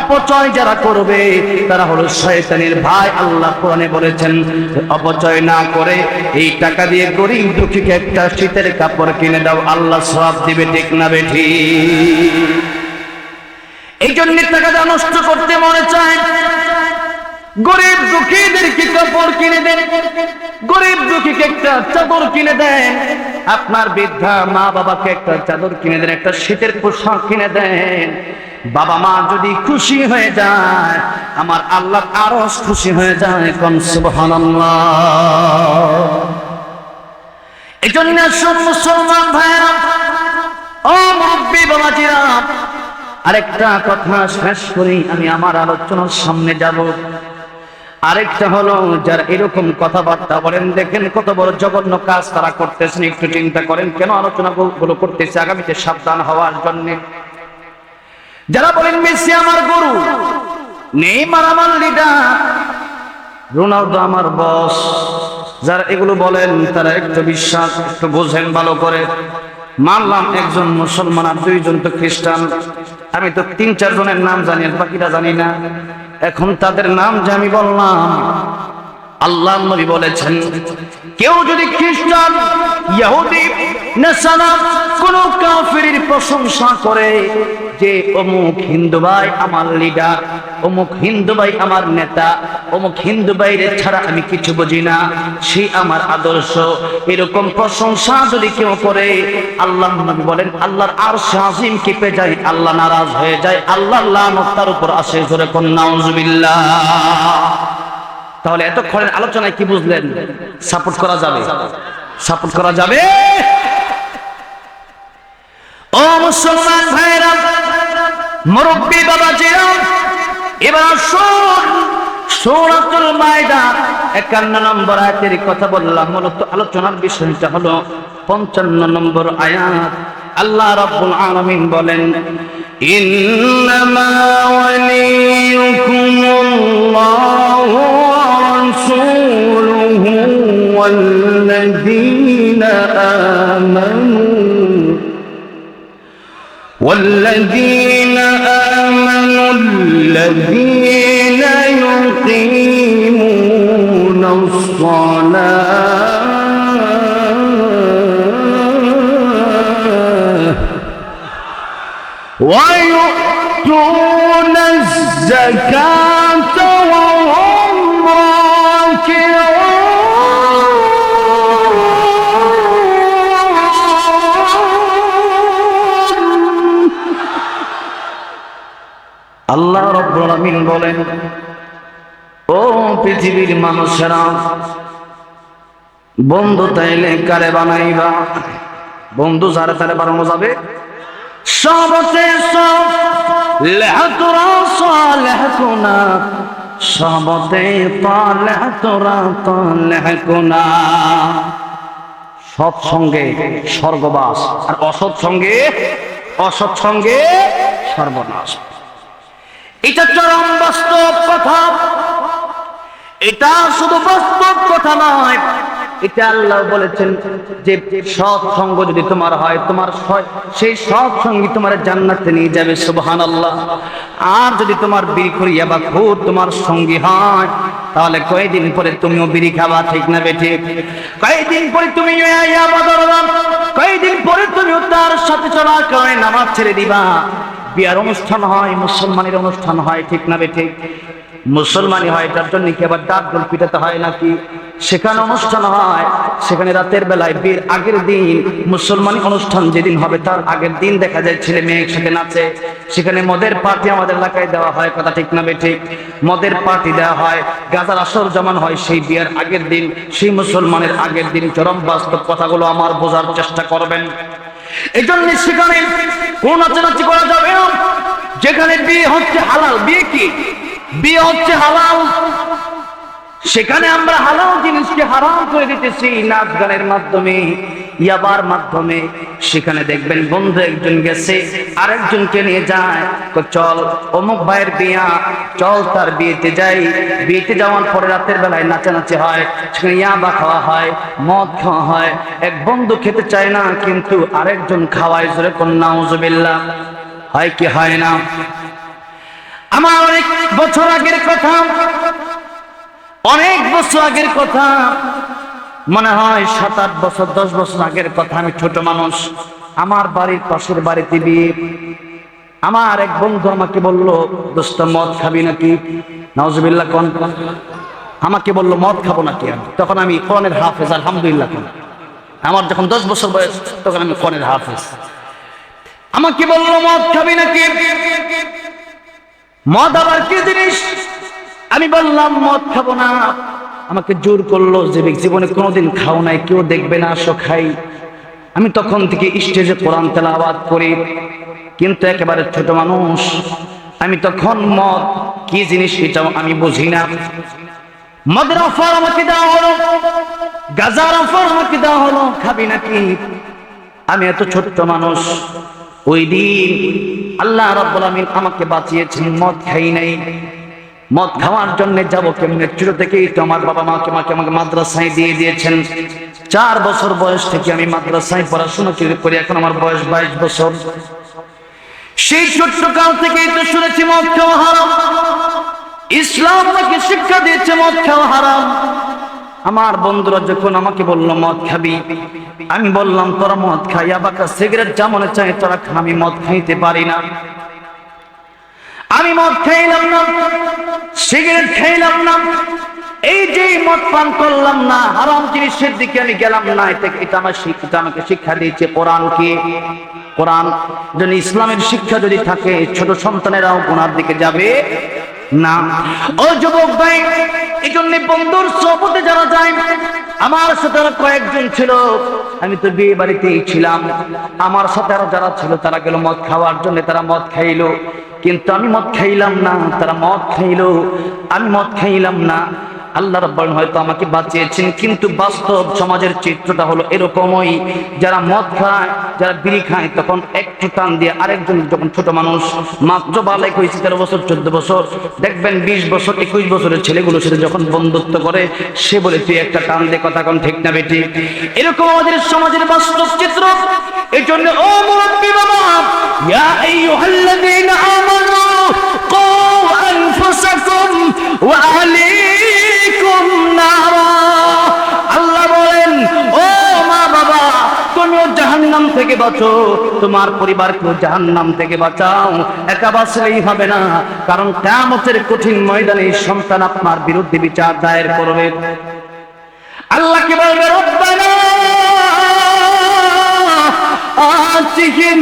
অপচয় যারা করবে তারা হলো শয়তানের ভাই। আল্লাহ কোরআনে বলেছেন অপচয় না করে এই টাকা দিয়ে গরিব দুঃখীকে একটা শীতের কাপড় কিনে দাও, আল্লাহ সওয়াব দিবে। ঠিক না বেঠিক? এই জন্য টাকাটা নষ্ট করতে মনে চায়, গরিব দুঃখীদেরকে কাপড় কিনে দেন, গরিব দুঃখীকে একটা চাদর কিনে দেন, আপনার বৃদ্ধা মা বাবাকে একটা চাদর কিনে দেন, একটা শীতের পোশাক কিনে দেন। বাবা মা যদি খুশি হয়ে যায়, আমার আল্লাহ আরো খুশি হয়ে যায়। কোন সুবহানাল্লাহ। এই জন্য সব মুসলমান ভাইরা, ও মুরব্বী বাবাজিরা, আরেকটা কথা শেষ করি, আমি আমার আলোচনার সামনে যাব। আরেকটা হলো যারা এরকম কথাবার্তা বলেন, দেখেন কত বড় জঘন্য কাজ তারা করতেছেন, একটু চিন্তা করেন কেন আলোচনাগুলো করতেছে আগামীতে সাবধান হওয়ার জন্য। যারা বলেন মেসি আমার গুরু, নেইমার আমার লিডার, রোনালদো আমার বস, যারা এগুলো বলেন তারা একটু বিশ্বাস একটু বোঝেন ভালো করে। মানলাম একজন মুসলমান আর দুইজন তো খ্রিস্টান, আমি তো 3-4 জনের নাম জানি, বাকিটা জানি না। এখন তাদের নাম যে আমি বললাম, আল্লাহ নবী বলেছেন কেউ যদি খ্রিস্টান, ইহুদি, নাসারা কোন কাফিরের প্রশংসা করে যে অমুক হিন্দু ভাই আমার লিডার, অমুক হিন্দু ভাই আমার নেতা, অমুক হিন্দু ভাইরে ছাড়া আমি কিছু বুঝি না, সে আমার আদর্শ, এরকম প্রশংসা যদি কেউ করে, আল্লাহ নবী বলেন আল্লাহর আরশ আজিম কেঁপে যায়, আল্লাহ নারাজ হয়ে যায়, আল্লাহর লানত তার উপর আসে। জোরে কোন নাউজুবিল্লাহ। তাহলে এতক্ষণের আলোচনায় কি বুঝলেন? সাপোর্ট করা যাবে, সাপোর্ট করা যাবে। ও মুসলমান ভাইরা, মুরব্বী বাবাজিরা, এবার আসুন সূরাতুল মাইদা 51 নম্বর আয়াতের কথা বললাম। মূলত আলোচনার বিষয়টা হলো 55 নম্বর আয়াত। আল্লাহ রাব্বুল আলামিন বলেন, ইন্নামা ওয়ালিয়ুকুমুল্লাহু ওয়া রাসূলুহু ওয়াল্লাযীনা আমানু الذين يقيمون الصلاة ويؤتون الزكاة وهم راكعون। আল্লাহ রাব্বুল আলামিন বলেন, ও পৃথিবীর মানুষেরা, বন্ধু তাইলে কারে বানাইবা? বন্ধু যারা তারে বানানো যাবে? সবতে সব লেহতুরা সালেহতুনা, সবতে তালেহতুরা তালেহতুনা। সৎ সঙ্গে স্বর্গবাস, আর অসৎ সঙ্গে সর্বনাশ। এটা চরম বাস্তব কথা। এটা শুধু বাস্তব কথা নয়, এটা আল্লাহ বলেছেন যে সৎ সঙ্গ যদি তোমার হয়, তোমার সেই সৎ সঙ্গী তোমার জান্নাতে নিয়ে যাবে। সুবহানাল্লাহ। আর যদি তোমার বিড়ি করিয়া বা খুদ তোমার সঙ্গী হয়, তাহলে কয়েকদিন পরে তুমিও বিড়ি খাবা, ঠিক না বেঠে? কয়েকদিন পরে তুমি কয়েকদিন পরে তুমিও তার সাথে চলার কারণে নামাজ ছেড়ে দিবা। বিয়ার অনুষ্ঠান হয়, মুসলমানের অনুষ্ঠান হয়, ঠিক না বেঠে? মুসলমানি হয়, তার জন্য কি আবার ডাক ঢোল পিটাতে হয় নাকি? সেখানে অনুষ্ঠান হয়, সেখানে রাতের বেলায় বিয়ের আগের দিন মুসলমানি অনুষ্ঠান যেদিন হবে তার আগের দিন দেখা যায় ছেলে মেয়ে একসাথে নাচে। সেখানে মদের পার্টি আমাদের এলাকায় দেওয়া হয়, কথা ঠিক না বেঠে? মদের পার্টি দেওয়া হয়, গাজার আসর জমান হয় সেই বিয়ের আগের দিন, সেই মুসলমানের আগের দিন। চরম বাস্তব কথাগুলো আমার বোঝার চেষ্টা করবেন। এই জন্য সেখানে কোন নাচানাচি করা যাবে না। যেখানে বিয়ে হচ্ছে হালাল, বিয়ে কি? বিয়ে হচ্ছে হালাল, সেখানে আমরা হালাল জিনিসকে হারাম করে দিতেছি নাচ গানের মাধ্যমে, ইয়াবার মাধ্যমে। সেখানে দেখবেন বন্ধু একজন গেছে আরেকজনকে নিয়ে যায়, চল অমুক ভাইয়ের বিয়া, চল তার বিয়েতে যাই। বিয়েতে যাওয়ার পরে রাতের বেলায় নাচানাচি হয়, সেখানে ইয়াবা খাওয়া হয়, মদ খাওয়া হয়। এক বন্ধু খেতে চায় না, কিন্তু আরেকজন খাওয়ায়। জোরে কন্যা নাউজুবিল্লাহ। হয় কি হয় না? আমার অনেক বছর আগের কথা, অনেক বছর আগের কথা, মনে হয় 7-8 বছর 10 বছর আগের কথা। আমি ছোট মানুষ, আমার বাড়ির পাশের বাড়িতে বিয়ে। আমার এক বন্ধু আমাকে বলল, দোস্ত মদ খাবি নাকি? নাউজুবিল্লাহ কোন? আমাকে বলল মদ খাবো নাকি? তখন আমি কোরআনের হাফেজ, আলহামদুলিল্লাহ কোন। আমার যখন 10 বছর বয়স, তখন আমি কোরআনের হাফেজ। আমাকে বলল মদ খাবি নাকি? মদ আবার কি জিনিস? আমি বললাম মদ খাবো না। আমাকে জোর করলো, যে জীবনে কোনোদিন খাও নাই, কেউ দেখবে না, আসো খাই। আমি তখন থেকে স্টেজে কোরআন তেলাওয়াত করি, কিন্তু একেবারে ছোট মানুষ। আমি তখন মদ কি জিনিস এটাও আমি বুঝি না। মদের অফার আমাকে দেওয়া হলো, গাঁজার অফার আমাকে দেওয়া হলো, খাবি নাকি? আমি এত ছোট্ট মানুষ। ওই দিন আল্লাহ রাব্বুল আলামিন আমাকে বাঁচিয়েছেন, মদ খাই নাই। মদ খাওয়ার জন্য যাবো কেমনে? ছোট থেকেই তো আমার বাবা মাকে আমাকে মাদ্রাসায় দিয়ে দিয়েছেন। 4 বছর বয়স থেকে আমি মাদ্রাসায় পড়াশোনা করি, এখন আমার বয়স 22 বছর। সেই ছোট্ট কাল থেকেই তো শুনেছি মদ খাওয়া হারাম। ইসলাম আমাকে শিক্ষা দিয়েছে মদ খাওয়া হারাম। আমার বন্ধুরা যখন আমাকে বলল মদ খাবি, আমি বললাম তোরা মদ খাই, আবাকা সিগারেট যা মনে চায় তোরা খা, আমি মদ খাইতে পারি না। আমি মদ খাইলাম না, সিগারেট খাইলাম না, এই যে মদ পান করলাম না, হারাম জিনিসের দিকে আমি গেলাম না। এটা আমাকে শিক্ষা দিয়েছে কোরআন। কি কোরআন? যদি ইসলামের শিক্ষা যদি থাকে, ছোট সন্তানেরাও গুনার দিকে যাবে না। ও যুবক ভাই, এই জন্য বন্ধুর সোহবতে যারা যায়, আমার সাথে কয়েকজন ছিল, আমি তো বিয়ে বাড়িতেই ছিলাম, আমার সাথে আরো যারা ছিল তারা গেল মদ খাওয়ার জন্য, তারা মদ খাইলো। কিন্তু আমি মদ খাইলাম না, তারা মদ খাইলো, আমি মদ খাইলাম না। আল্লাহ রাব্বুল হয়তো আমাকে বাঁচিয়েছেন, কিন্তু বাস্তব সমাজের চিত্রটা হলো এরকমই। যারা মদ খায়, যারা বিড়ি খায়, তখন একটু টান দিয়ে আরেকজন, যখন ছোট মানুষ মাত্র বালেক হয়েছে 13 বছর 14 বছর, দেখবেন 20 বছর 21 বছরের ছেলেগুলোর সাথে যখন বন্ধুত্ব করে, সে বলে তুই একটা টান দে, কথা কোন ঠিক না বেটি? এরকম আমাদের সমাজের বাস্তব চিত্র। এই জন্য ও মুরব্বী বাবা, ইয়া আইয়ুহাল্লাযীনা আমানু কু আনফুসাকুম ওয়া আহলিকুম নারা। আল্লাহ বলেন, ও মা বাবা, তুমিও জাহান্নাম থেকে বাঁচো, তোমার পরিবারকেও জাহান্নাম থেকে বাঁচাও। একা বাঁচলেই হবে না, কারণ কিয়ামতের কঠিন ময়দানে সন্তান আপনার বিরুদ্ধে বিচার দায়ের করবে। আল্লাহ কি বলবে? রব্বানা آتهم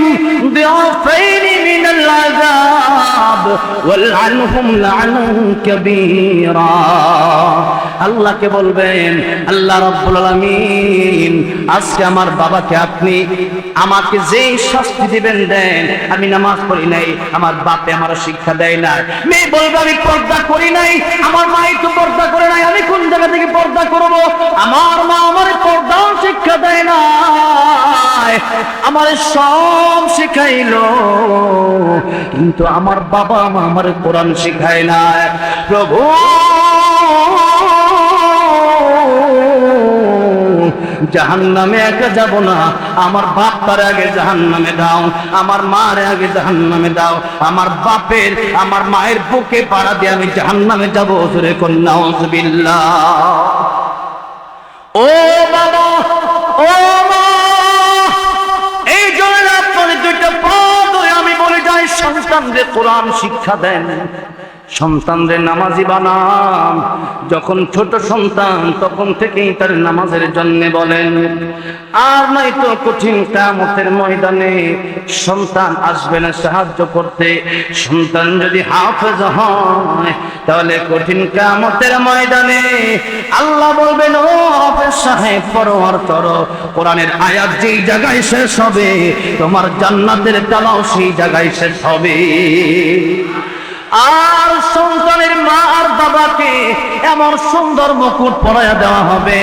ضعفين من العذاب والعنهم لعنا كبيرا। আল্লাহকে বলবেন, আল্লাহ রাব্বুল আলামিন, আজকে আমার বাবাকে আপনি আমাকে যেই শাস্তি দিবেন দেন। আমি নামাজ পড়ি নাই, আমার বাপে আমার শিক্ষা দেয় না। মেয়ে বলবে আমি পর্দা করি নাই, আমার মাই তো পর্দা করে নাই, আমি কোন জায়গা থেকে পর্দা করব? আমার মা আমার পর্দাও শিক্ষা দেয় না, আমার সব শিখাইলো, কিন্তু আমার বাবা মা আমার কোরআন শিখায় না। প্রভু, জাহান্নামে একা যাব না, আমার বাপের আগে জাহান্নামে দাও, আমার মার আগে জাহান্নামে দাও, আমার বাপের আমার মায়ের বুকে পাড়া দিয়ে আমি জাহান্নামে যাব। জোরে কন্যা নাউযুবিল্লাহ। ও বাবা, ও মা, এই জন্য আপনাদের দুইটা পা ধরে আমি বলে যাই, সন্তানদের কোরআন শিক্ষা দেন, সন্তানদের নামাজি বানান। যখন ছোট সন্তান তখন থেকেই তার নামাজের জন্য বলেন, আর নয়তো কঠিন কিয়ামতের ময়দানে সন্তান আসবে না সাহায্য করতে। সন্তান যদি হাফেজ হয়, তাহলে কঠিন কিয়ামতের ময়দানে আল্লাহ বলবেন, ও হাফেজ সাহেব, পরোয়ার করো, কোরআনের আয়াত যেই জায়গায় শেষ হবে, তোমার জান্নাতের তালাও সেই জায়গায় শেষ হবে। আর সন্তানের মা আর বাবাকে এমন সুন্দর মুকুট পরাইয়া দেওয়া হবে,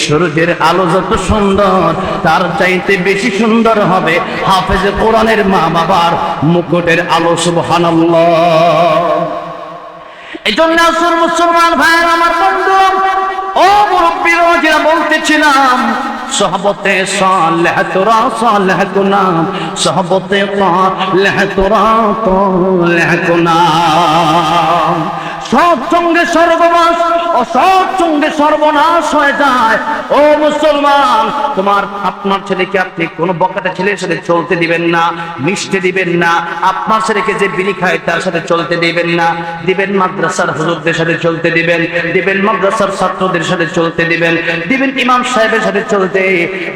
সূর্যের আলো যত সুন্দর, তার চাইতে বেশি সুন্দর হবে হাফেজে কোরআনের মা বাবার মুকুটের আলো। সুবহানাল্লাহ। এই জন্য মুসলমান ভাইয়ের আমার বন্ধু, ও মুরব্বীরা, যেটা বলতেছিলাম, সহবতে সালেহ তোরা সালেহ গুনাম, সহবতে সালেহ তোরা সালেহ গুনাম। সৎসঙ্গে সর্বনাশ, অসৎসঙ্গে সর্বনাশ হয়ে যায়। ও মুসলমান, তোমার আপনার ছেলেকে আপনি কোনো বকাটা ছেলের সাথে চলতে দিবেন না, মিশতে দিবেন না। আপনার ছেলেকে যে বিড়ি খায় তার সাথে চলতে দিবেন না, দিবেন মাদ্রাসার হুজুরদের সাথে চলতে দিবেন, দিবেন মাদ্রাসার ছাত্রদের সাথে চলতে দিবেন, দিবেন ইমাম সাহেবের সাথে চলতে।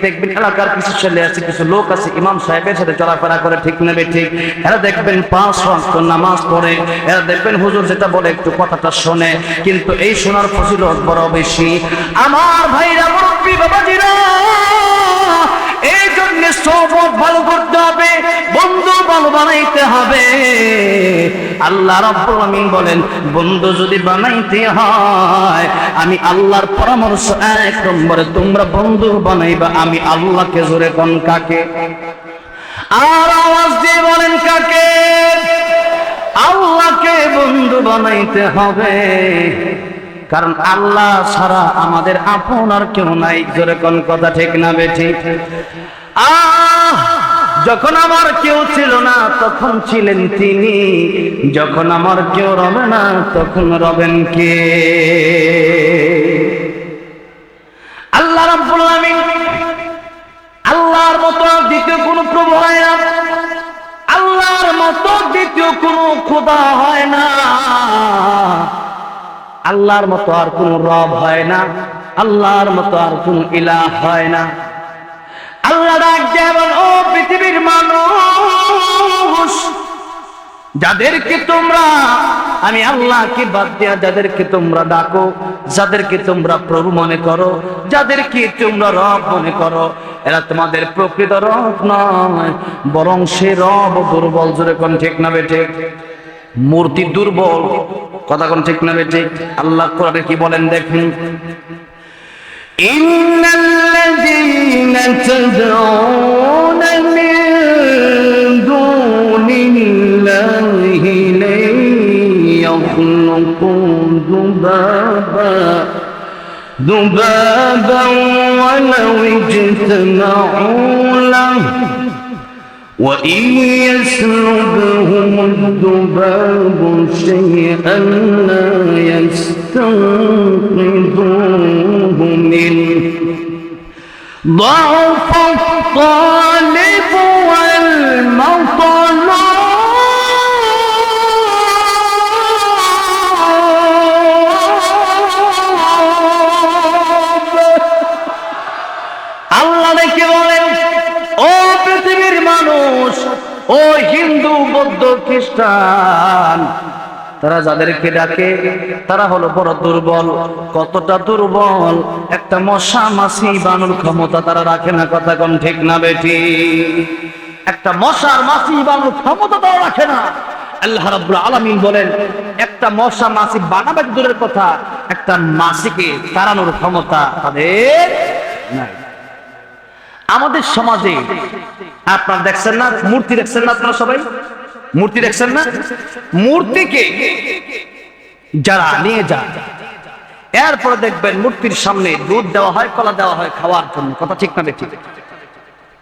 দেখবেন এলাকার কিছু ছেলে আছে, কিছু লোক আছে, ইমাম সাহেবের সাথে চলাফেরা করে, ঠিক নেবে ঠিক। এরা দেখবেন 5 ওয়াক্ত নামাজ পড়ে, এরা দেখবেন হুজুর যেটা বলে একটু কথাটা শোনে, কিন্তু এই শোনার ফজিলত বড় বেশি। আমার ভাইরা, মুরব্বী বাবাজিরা, এই জন্য সোহবত ভালো করতে হবে, বন্ধু ভালো বানাইতে হবে। আল্লাহ রাব্বুল আমিন বলেন, বন্ধু যদি বানাইতে হয়, আমি আল্লাহর পরামর্শ 1 নম্বরে তোমরা বন্ধু বানাইবা আমি আল্লাহকে। জোরে কোন কাকে? আর আওয়াজ দিয়ে বলেন কাকে? আল্লাহকে বন্ধু বানাইতে হবে, কারণ আল্লাহ ছাড়া আমাদের আপন আর কেউ নাই। জোরে কোন কথা ঠিক না বেঠিক? যখন আমার কেউ ছিল না তখন ছিলেন তিনি, যখন আমার কেউ রবে না তখন রবেন কে? আল্লাহ রাব্বুল আমিন। আল্লাহর মতো দ্বিতীয় কোনো প্রভু হয় না, আল্লাহর মতো দ্বিতীয় কোনো খোদা হয় না, আল্লাহর মতো আর কোনো রব হয় না, আল্লাহর মতো আর কোনো ইলাহ হয় না। আল্লাহ ডাক দেন, ও পৃথিবীর মানুষ, যাদেরকে তোমরা আমি আল্লাহকে বাদ দিয়া যাদেরকে তোমরা ডাকো, যাদেরকে তোমরা প্রভু মনে করো, যাদেরকে তোমরা রব মনে করো, এরা তোমাদের প্রকৃত রব নয়, বরং সে রব দুর্বল। জোরে কোন ঠিক না বেঠিক? মূর্তি দুর্বল, কথা কোন ঠিক না বেঠিক? আল্লাহ কোরআনে কি বলেন দেখুন, ইন্নাল্লাযীনা তাদউনা মিন দুনিল্লাহি লা ইয়াখলুকু ذبابا ولو اجتمعوا له وإن يسلبهم الذباب شيئا لا يستنقذوه منه ضعف الطالب والمطلوب ও হিন্দু, বৌদ্ধ, খ্রিস্টান, তারা যাদেরকে ডাকে তারা হলো বড় দুর্বল। কতটা দুর্বল? একটা মশা মাছি বানানোর ক্ষমতা তারা রাখে না। কথা কোন ঠিক না বেটি? একটা মশার মাছি বানানোর ক্ষমতা তারা রাখে না। আল্লাহ রাব্বুল আলামিন বলেন, একটা মশা মাছি বানাবে দূরের কথা, একটা মাছিকে তাড়ানোর ক্ষমতা তাদের নাই। আমাদের সমাজে আপনারা দেখছেন না, মূর্তি দেখছেন না? আপনারা সবাই মূর্তি দেখছেন না? মূর্তিকে যারা নিয়ে যায়, এরপরে দেখবেন মূর্তির সামনে দুধ দেওয়া হয়, কলা দেওয়া হয় খাওয়ার জন্য। কথা ঠিক না বেঠিক?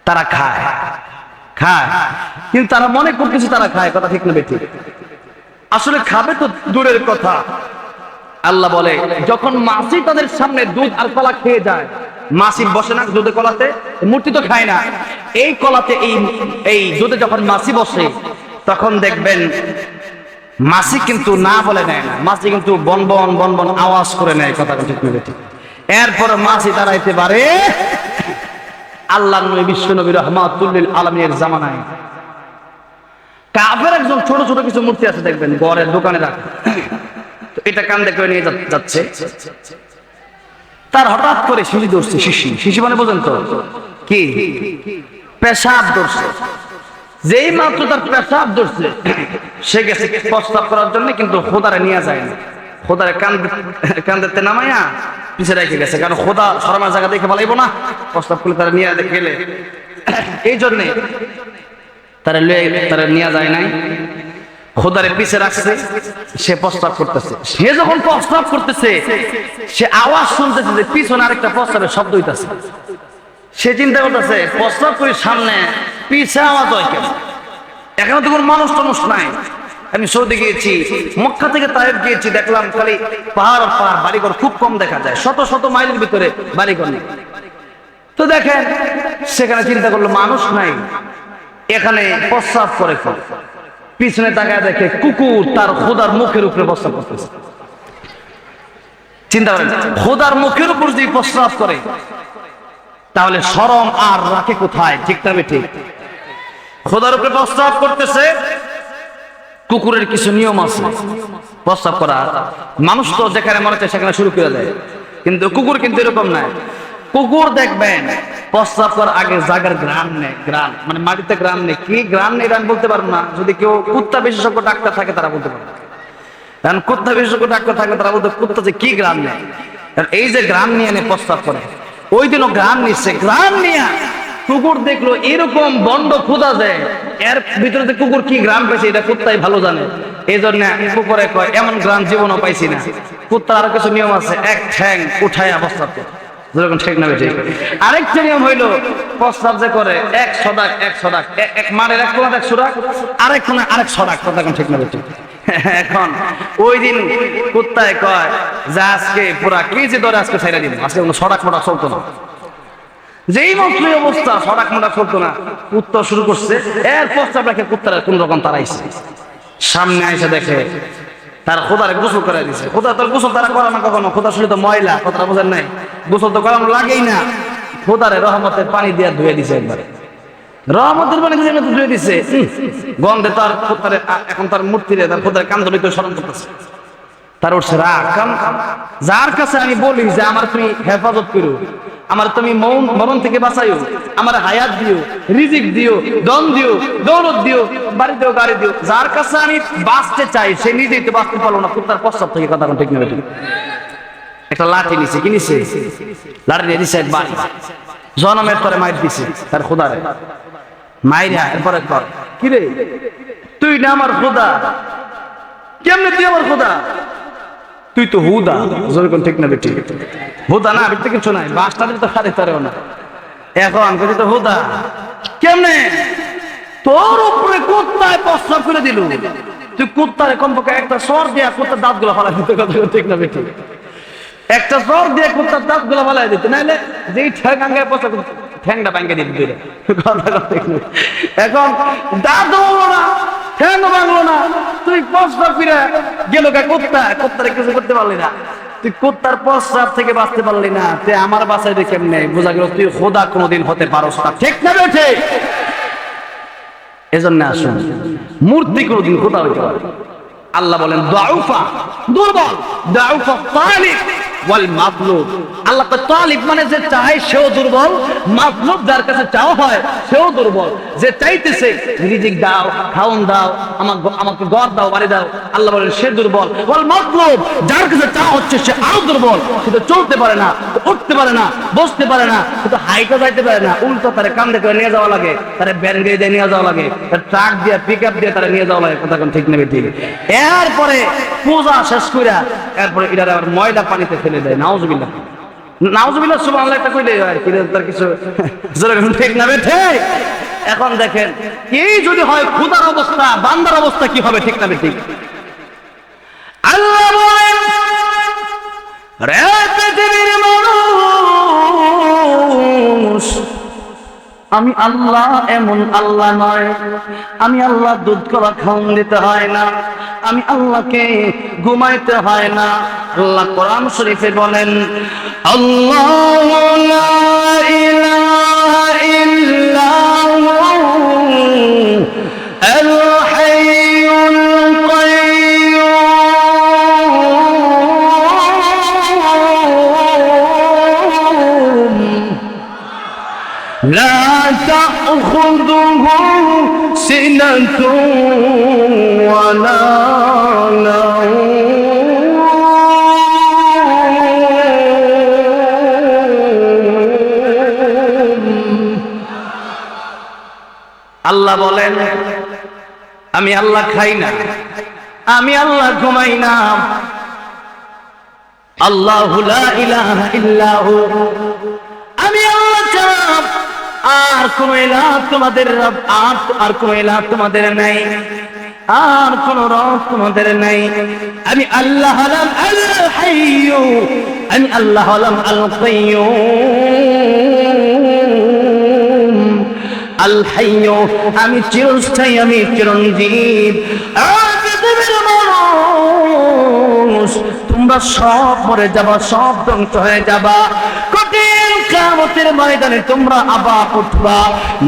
তারা খায়, কিন্তু তারা মনে করতেছে তারা খায়। কথা ঠিক না বেঠিক? আসলে খাবে তো দূরের কথা। আল্লাহ বলে, যখন মাছি তাদের সামনে দুধ আর কলা খেয়ে যায়, মাছি বসে না দুধে কলাতে, মূর্তি তো খায় না। এই কলাতে এই দুধে যখন মাছি বসে, তখন দেখবেন মাছি কিন্তু না বলে নেয় না, মাছি কিন্তু বনবন বনবন আওয়াজ করে নেয়। কথা ঠিক না ঠিক? এরপর মাছি দাঁড়াইতে পারে আল্লাহর নবী বিশ্ব নবী রাহমাতুল লিল আলামিনের জামানায় কাফের একজন ছোট ছোট কিছু মূর্তি আছে দেখবেন ঘরের দোকানে রাখে, তো এটা কান্দে করে নিয়ে যাচ্ছে। তার হঠাৎ করে শিশি ধরছে। শিশি মানে বোঝেন তো কি? পেশাব ধরছে। যেই মাত্র তার পেশাব ধরছে, সে গেছে প্রস্তাব করার জন্য, কিন্তু খোদারে নিয়ে যায় না। খোদারে কান্দেতে নামাইয়া পিছিয়ে রেখে গেছে, কারণ খোদা শরমের জায়গা দেখে বলাইবো না, প্রস্তাব করলে তারা নিয়ে গেলে। এই জন্যে তারা নিয়ে যায় নাই, খোদারে পিছে রাখছে। সে প্রস্তাব করতেছে। সে যখন প্রস্তাব করতেছে, সে আওয়াজ শুনতেছে যে পিছনে আরেকটা প্রস্তাবের শব্দ হইতেছে। সে চিন্তা করতেছে, প্রস্তাব করি সামনে, পিছে আওয়াজ হয় কেন? এখানে তো কোনো মানুষ টানুষ নাই। আমি সৌদি গিয়েছি, মক্কা থেকে তায়েফ গিয়েছি, দেখলাম খালি পাহাড় পাহাড়, বাড়িঘর খুব কম দেখা যায়, শত শত মাইলের ভিতরে বাড়িঘর নেই। তো দেখেন, সেখানে চিন্তা করলো মানুষ নাই, এখানে প্রস্তাব করে পিছনে তাকায় দেখে কুকুর তার খোদার মুখের উপরে প্রস্রাব করতেছে। চিন্তা করেন, খোদার মুখের উপর যদি প্রস্রাব করে, তাহলে শরম আর রাখে কোথায়? ঠিক না ঠিক? খোদার উপরে প্রস্রাব করতেছে। কুকুরের কিছু নিয়ম আছে প্রস্রাব করা। মানুষ তো যেখানে মনে চায় সেখানে শুরু করে দেয়, কিন্তু কুকুর কিন্তু এরকম নাই। কুকুর দেখবেন প্রস্রাব করার আগে জায়গার গ্রাম নেই, গ্রাম মানে মাটিতে গ্রাম নেই। কি গ্রাম নেই আমি বলতে পারবো না, যদি কেউ কুত্তা বিশেষজ্ঞ ডাক্তার থাকে তারা বলতে পারবে। কারণ কুত্তা বিশেষজ্ঞ ডাক্তার থাকলে তারা বলতে কুত্তা যে কি গ্রাম নেই। এই যে গ্রাম নিয়ে এনে প্রস্রাব করে, ওই দিনও গ্রাম নিচ্ছে। গ্রাম নিয়ে কুকুর দেখলো এরকম বন্ড খুদা যায়, এর ভিতরে যে কুকুর কি গ্রাম পেয়েছে এটা কুত্তাই ভালো জানে। এই জন্য কুকুরে কয় এমন গ্রাম জীবনও পাইছি না। কুত্তার আরো কিছু নিয়ম আছে, এক ঠ্যাং উঠায় প্রস্রাব করে। ঠিক না ঠিক? আরেকটা নিয়ম হইলো, প্রস্রাব যে করে এক সদাক এক মারের এক কোনা এক সুরাক, আরেক কোনা আরেক সদাক। কথা ঠিক না ঠিক? এখন ওই দিন কুত্তায় কয় যে আজকে পুরা কেজি ধরে আজকে ছাইড়া দিন, আজকে কোনো সড়াক মোটা চলতো না। যেই মাত্র অবস্থা সড়াক মোটা চলতো না, কুত্তা শুরু করছে। এর প্রস্তাব রাখে কুত্তারা কোন রকম তারাইছে, সামনে এসে দেখে তার খোদারে গোসল করে দিছে। খোদা তোর গোসল তারা করে না কখনো, খোদা শুধু তো ময়লা, কথাটা বোঝেন নাই? গোসল তো করানো লাগেই না। খোদারে রহমতের পানি দিয়ে ধুয়ে দিছে, একবারে রহমতের পানি দিয়ে ধুয়ে দিছে। গন্ধে তার খোদারে এখন তার মূর্তিরে তার খোদারে কান ধরে তো স্মরণ করতেছে। তার উঠছে রাগ। যার কাছে আমি বলি যে আমার তুমি হেফাজত করো, আমার তুমি মরণ থেকে বাঁচাইও, আমার হায়াত দিও, রিজিক দিও, দম দিও, দৌলত দিও, বাড়ি দিও, গাড়ি দিও, যার কাছে আমি বাঁচতে চাই সে নিজেই তো বাঁচতে পারলো না, তার পশ্চাৎ থেকে কথা ঠিক নেবে। একটা লাঠি নিছে, কি নিছে? লাঠি নিয়ে দিছে এক বাড়ি, জনমের পরে মাইর দিছে তার খোদারে, মাইরা এরপরে কর কি রে তুই না আমার খোদা, কেমনে তুই আমার খোদা? তুই তো হুদা, যেরকম ঠিক না বেটি, হুদা না বেটি কিছু নাই, বাসটা তো খারে তারেও না। এখন যদি তো হুদা কেমনে তোর উপরে কুত্তায় প্রস্রাব করে দিল, তুই কুত্তারে কমপক্ষে একটা সর দিয়া কুত্তার দাঁত গুলা ফালাই দিতে, কথা ঠিক না বেটি? একটা সর দিয়ে কুত্তার দাঁত গুলা ফালাই দিতে, নাহলে যেই ঠ্যাং আঙ্গায় প্রস্রাব ঠ্যাংটা ভাঙ্গে দিতে দিলে, এখন দাঁত হলো না, ঠ্যাং ভাঙলো না, তুই প্রস্রাব ফিরে গেল কুত্তা, কুত্তারে কিছু করতে পারলি না, তুই কুত্তার প্রস্রাব থেকে বাঁচতে পারলি না, তুই আমার বাঁচাইতে কেমনে? বোঝা গেল তুই খোদা কোনোদিন হতে পারস না, ঠিক না বেঠে? এজন্য আসুন, মূর্তি কোনোদিন খোদা হইতে পারে। আল্লাহ বলেন দাউফা, দুর্বল, দাউফা তালিব ওয়াল মাতলুব। আল্লাহ তো তালিব মানে যে চায় সেও দুর্বল, মাতলুব যার কাছে চাওয়া হয় সেও দুর্বল। যে চাইতেছে রিজিক দাও, খাওন দাও, আমাকে ঘর দাও, বাড়ি দাও, আল্লাহ বলেন সে দুর্বল। ওয়াল মাতলুব যার কাছে চাওয়া হচ্ছে সে আরো দুর্বল, সে তো চলতে পারে না, উঠতে পারে না, বসতে পারে না, সে তো হাইটে যাইতে পারে না, উল্টো তারে কান্দে করে নিয়ে যাওয়া লাগে, তারে ব্যারেঙ্গে দিয়ে নিয়ে যাওয়া লাগে, তার ট্রাক দিয়ে পিকআপ দিয়ে তারা নিয়ে যাওয়া লাগে, কথা কোন ঠিক নেবে ঠিক। এরপরে পূজা শেষ কইরা এরপরে এটার আবার ময়লা পানিতে ফেলে দেয়, নাউজুবিল্লাহ, নাউজুবিল্লাহ, সুবহানাল্লাহ একটা কইলে হয়, তার কিছু যেরকম ঠিক না বেঠে। এখন দেখেন এই যদি হয় খোদার অবস্থা, বান্দার অবস্থা কি হবে, ঠিক না ঠিক? আল্লাহ বলেন রে পৃথিবীর মানুষ, আমি আল্লাহ এমন আল্লাহ নয়, আমি আল্লাহ দুধ কলা খাওন দিতে হয় না, আমি আল্লাহকে ঘুমাইতে হয় না। আল্লাহ কোরআন শরীফে বলেন আল্লাহু লা ইলাহা ইল্লাহু আল হাইয়ুল কাইয়্যুম লা তাখুযুহু সিনাতুন ওয়ালা আল্লাহ বলেন আমি আল্লাহ খাই না, আমি আল্লাহ ঘুমাই না। আল্লাহু লা ইলাহা ইল্লাহু, আমি আল্লাহ ছাড়া আর কোন ইলাহ তোমাদের রব, আর কোন ইলাহ তোমাদের নাই, আর কোন রব তোমাদের নাই। আমি আল্লাহ হলাম আল হাইয়্যু, আমি আল্লাহ হলাম আল কাইয়্যুম, আল হাইয়্যু আমি চিরস্থায়ী, আমি চিরঞ্জীব। পৃথিবীর মানুষ তোমরা সব মরে যাবা, সব ধ্বংস হয়ে যাবা, কঠিন কিয়ামতের ময়দানে তোমরা আবার উঠবা।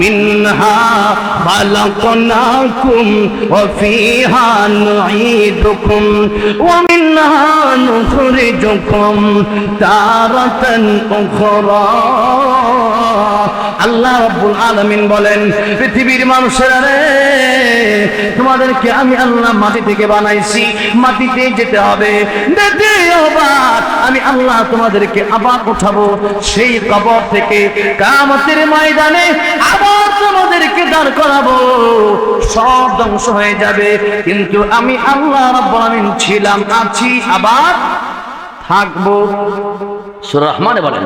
মিনহা খালাকনাকুম ওয়া ফিহা নুঈদুকুম ওয়া মিনহা নুখরিজুকুম তারাতান উখরা। আল্লাহ রাব্বুল আলামিন বলেন পৃথিবীর মানুষেরা রে, তোমাদেরকে আমি আল্লাহ মাটি থেকে বানাইছি, মাটিতে যেতে হবে, আমি আল্লাহ তোমাদেরকে আবার উঠাবো সেই কবর থেকে, কিয়ামতের ময়দানে আবার তোমাদেরকে দাঁড় করাবো, সব ধ্বংস হয়ে যাবে, কিন্তু আমি আল্লাহ রাব্বুল আলামিন ছিলাম, আছি, আবার থাকবো। সূরা রহমানে বলেন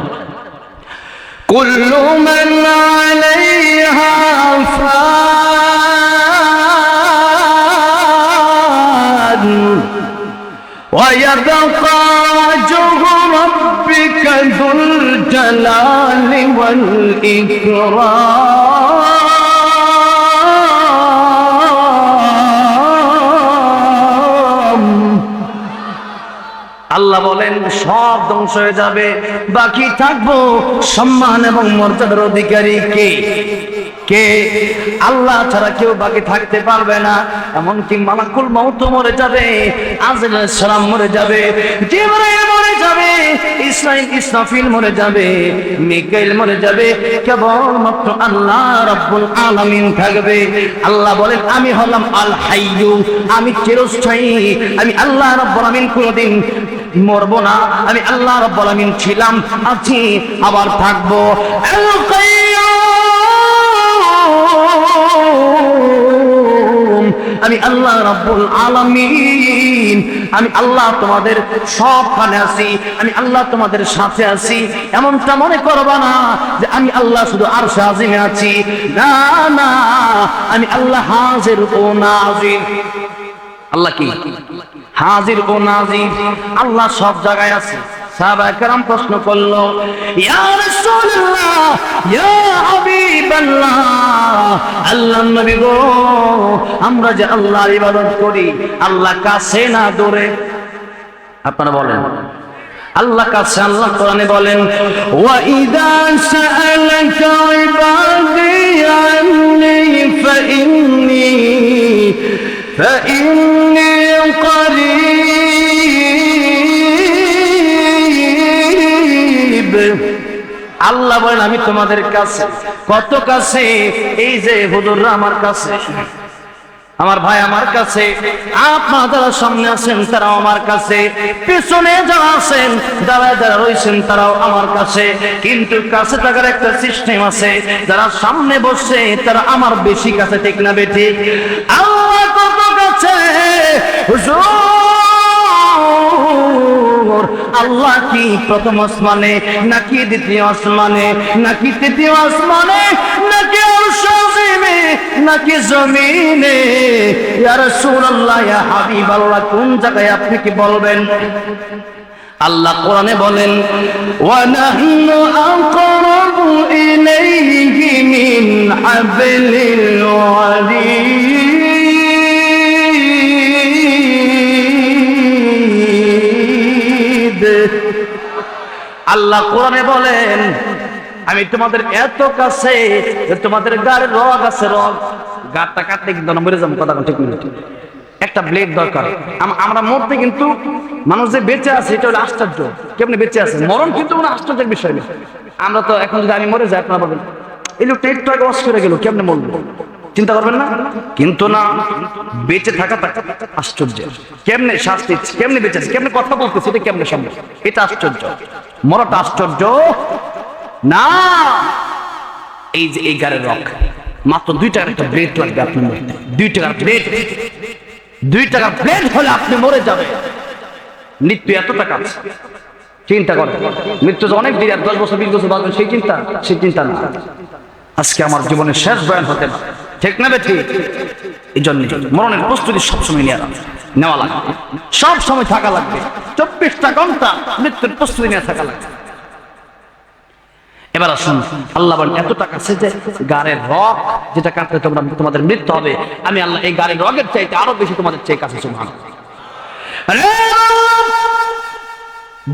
কুল্লু মান আলাইহা ফান ওয়া ইয়াবকা ওয়াজহু রাব্বিকা যুল জালালি ওয়াল ইকরাম। আল্লাহ বলেন সব ধ্বংস হয়ে যাবে, বাকি থাকবো সম্মান এবং মর্যাদার অধিকারী কে? কে? আল্লাহ ছাড়া কেউ বাকি থাকতে পারবে না। এমনকি মালাকুল মউত মরে যাবে, আজরাইল আলাইহিস সালাম মরে যাবে, জিবরাইল মরে যাবে, ইসরাফিল মরে যাবে, মিকাইল মরে যাবে, কেবলমাত্র আল্লাহ রাব্বুল আলামিন থাকবে। আল্লাহ বলেন আমি হলাম আল হাইয়্যু, আমি চিরস্থায়ী, আমি আল্লাহ রাব্বুল আলামিন কোনদিন মরবো না, আমি আল্লাহ রাব্বুল আলামিন ছিলাম, আছি, আবার থাকবো। আল কাইয়্যুম, আমি আল্লাহ রাব্বুল আলামিন, আমি আল্লাহ তোমাদের সবখানে আছি, আমি আল্লাহ তোমাদের সাথে আছি। এমনটা মনে করবা না যে আমি আল্লাহ শুধু আরশে আজিমে আছি, না না, আমি আল্লাহ হাজির ও নাজির। আল্লাহ কি? হাজির ও নাজির। আল্লাহ সব জায়গায় আছে। সাহাবায়ে কেরাম প্রশ্ন করলো, ইয়া রাসূলুল্লাহ, ইয়া হাবিবাল্লাহ, আল্লাহর নবী গো, আমরা যে আল্লাহর ইবাদত করি, আল্লাহ কাছে না দূরে? আপনারা বলেন আল্লাহ কাছে। আল্লাহ কোরআনে বলেন, ওয়া ইযা সাআলাকা ইবাদি আন্নী ফাইন্নী করিব। আল্লাহ বলেন আমি তোমাদের কাছে। কত কাছে? এই যে হুজুররা আমার কাছে, আমার ভাই আমার কাছে, আপনারা যারা সামনে আছেন তারাও আমার কাছে, পিছনে যারা আছেন দাঁড়ায় যারা রয়েছেন তারাও আমার কাছে। কিন্তু কাছে থাকার একটা সিস্টেম আছে, যারা সামনে বসছে তারা আমার বেশি কাছে, ঠিক না বেঠিক? আল্লাহ কত কাছে? হুজুর, আল্লাহ কি প্রথম আসমানে, নাকি দ্বিতীয় আসমানে, নাকি তৃতীয় আসমানে, নাকি আরশে আজিমে, নাকি জমিনে? ইয়া রাসূলুল্লাহ, ইয়া হাবিবাল্লাহ, কোন জায়গায় আপনি কি বলবেন? আল্লাহ কোরআনে বলেন, ওয়া নাহনু আকরাবু ইলাইহি মিন হাবলিল ওয়ারিদ। আল্লাহ কোরআনে বলেন আমি তোমাদের এত কাছে যে তোমাদের গায়ের রগ আছে, রগ, গাটা কাটতে কিন্তু মরে যাবো, কথা ঠিক না? একটা ব্লেড দরকার। আমরা মরতে কিন্তু মানুষ যে বেঁচে আছে এটা হলো আশ্চর্য। কেমনে বেঁচে আছে? মরণ কিন্তু কোনো আশ্চর্যের বিষয় নেই। আমরা তো এখন যদি আমি মরে যাই, আপনারা বলবেন এই লোকটা একটু আগে ওয়াশ করে গেল, কেমনে মরলো? চিন্তা করবেন না? কিন্তু না, বেঁচে থাকা আশ্চর্য। কেমনে শাস্তি, কেমনে বেঁচে আছে, কেমনে কথা বলতেছে, এটা কেমনে সম্ভব? এটা আশ্চর্য। মরাটা আশ্চর্য না। এই যে এই গাড়ির রক, মাত্র 2 টাকার একটা ব্লেড লাগবে আপনি মরতে। 2 টাকার ব্লেড, 2 টাকার ব্লেড হলে আপনি মরে যাবেন। মৃত্যু এত টাকা আছে, চিন্তা করেন। মৃত্যু অনেক দেরি, আর 10 বছর 20 বছর বাঁচবেন, সেই চিন্তা না। আজকে আমার জীবনের শেষ বয়ান হতে না, ঠিক না বেঠিক? এই জন্য মরণের প্রস্তুতি সবসময় নেওয়া লাগবে, সব সময় থাকা লাগবে। 24টা ঘন্টা মৃত্যুর প্রস্তুতি নিয়ে থাকা লাগবে। এবার আসুন, আল্লাহ বলেন এত টাকা আছে যে গাড়ের রগ যেটা কাটলে তোমাদের মৃত্যু হবে, আমি আল্লাহ এই গাড়ির রগের চাইতে আরো বেশি তোমাদের চেয়ে কাছে। সুবহানাল্লাহ।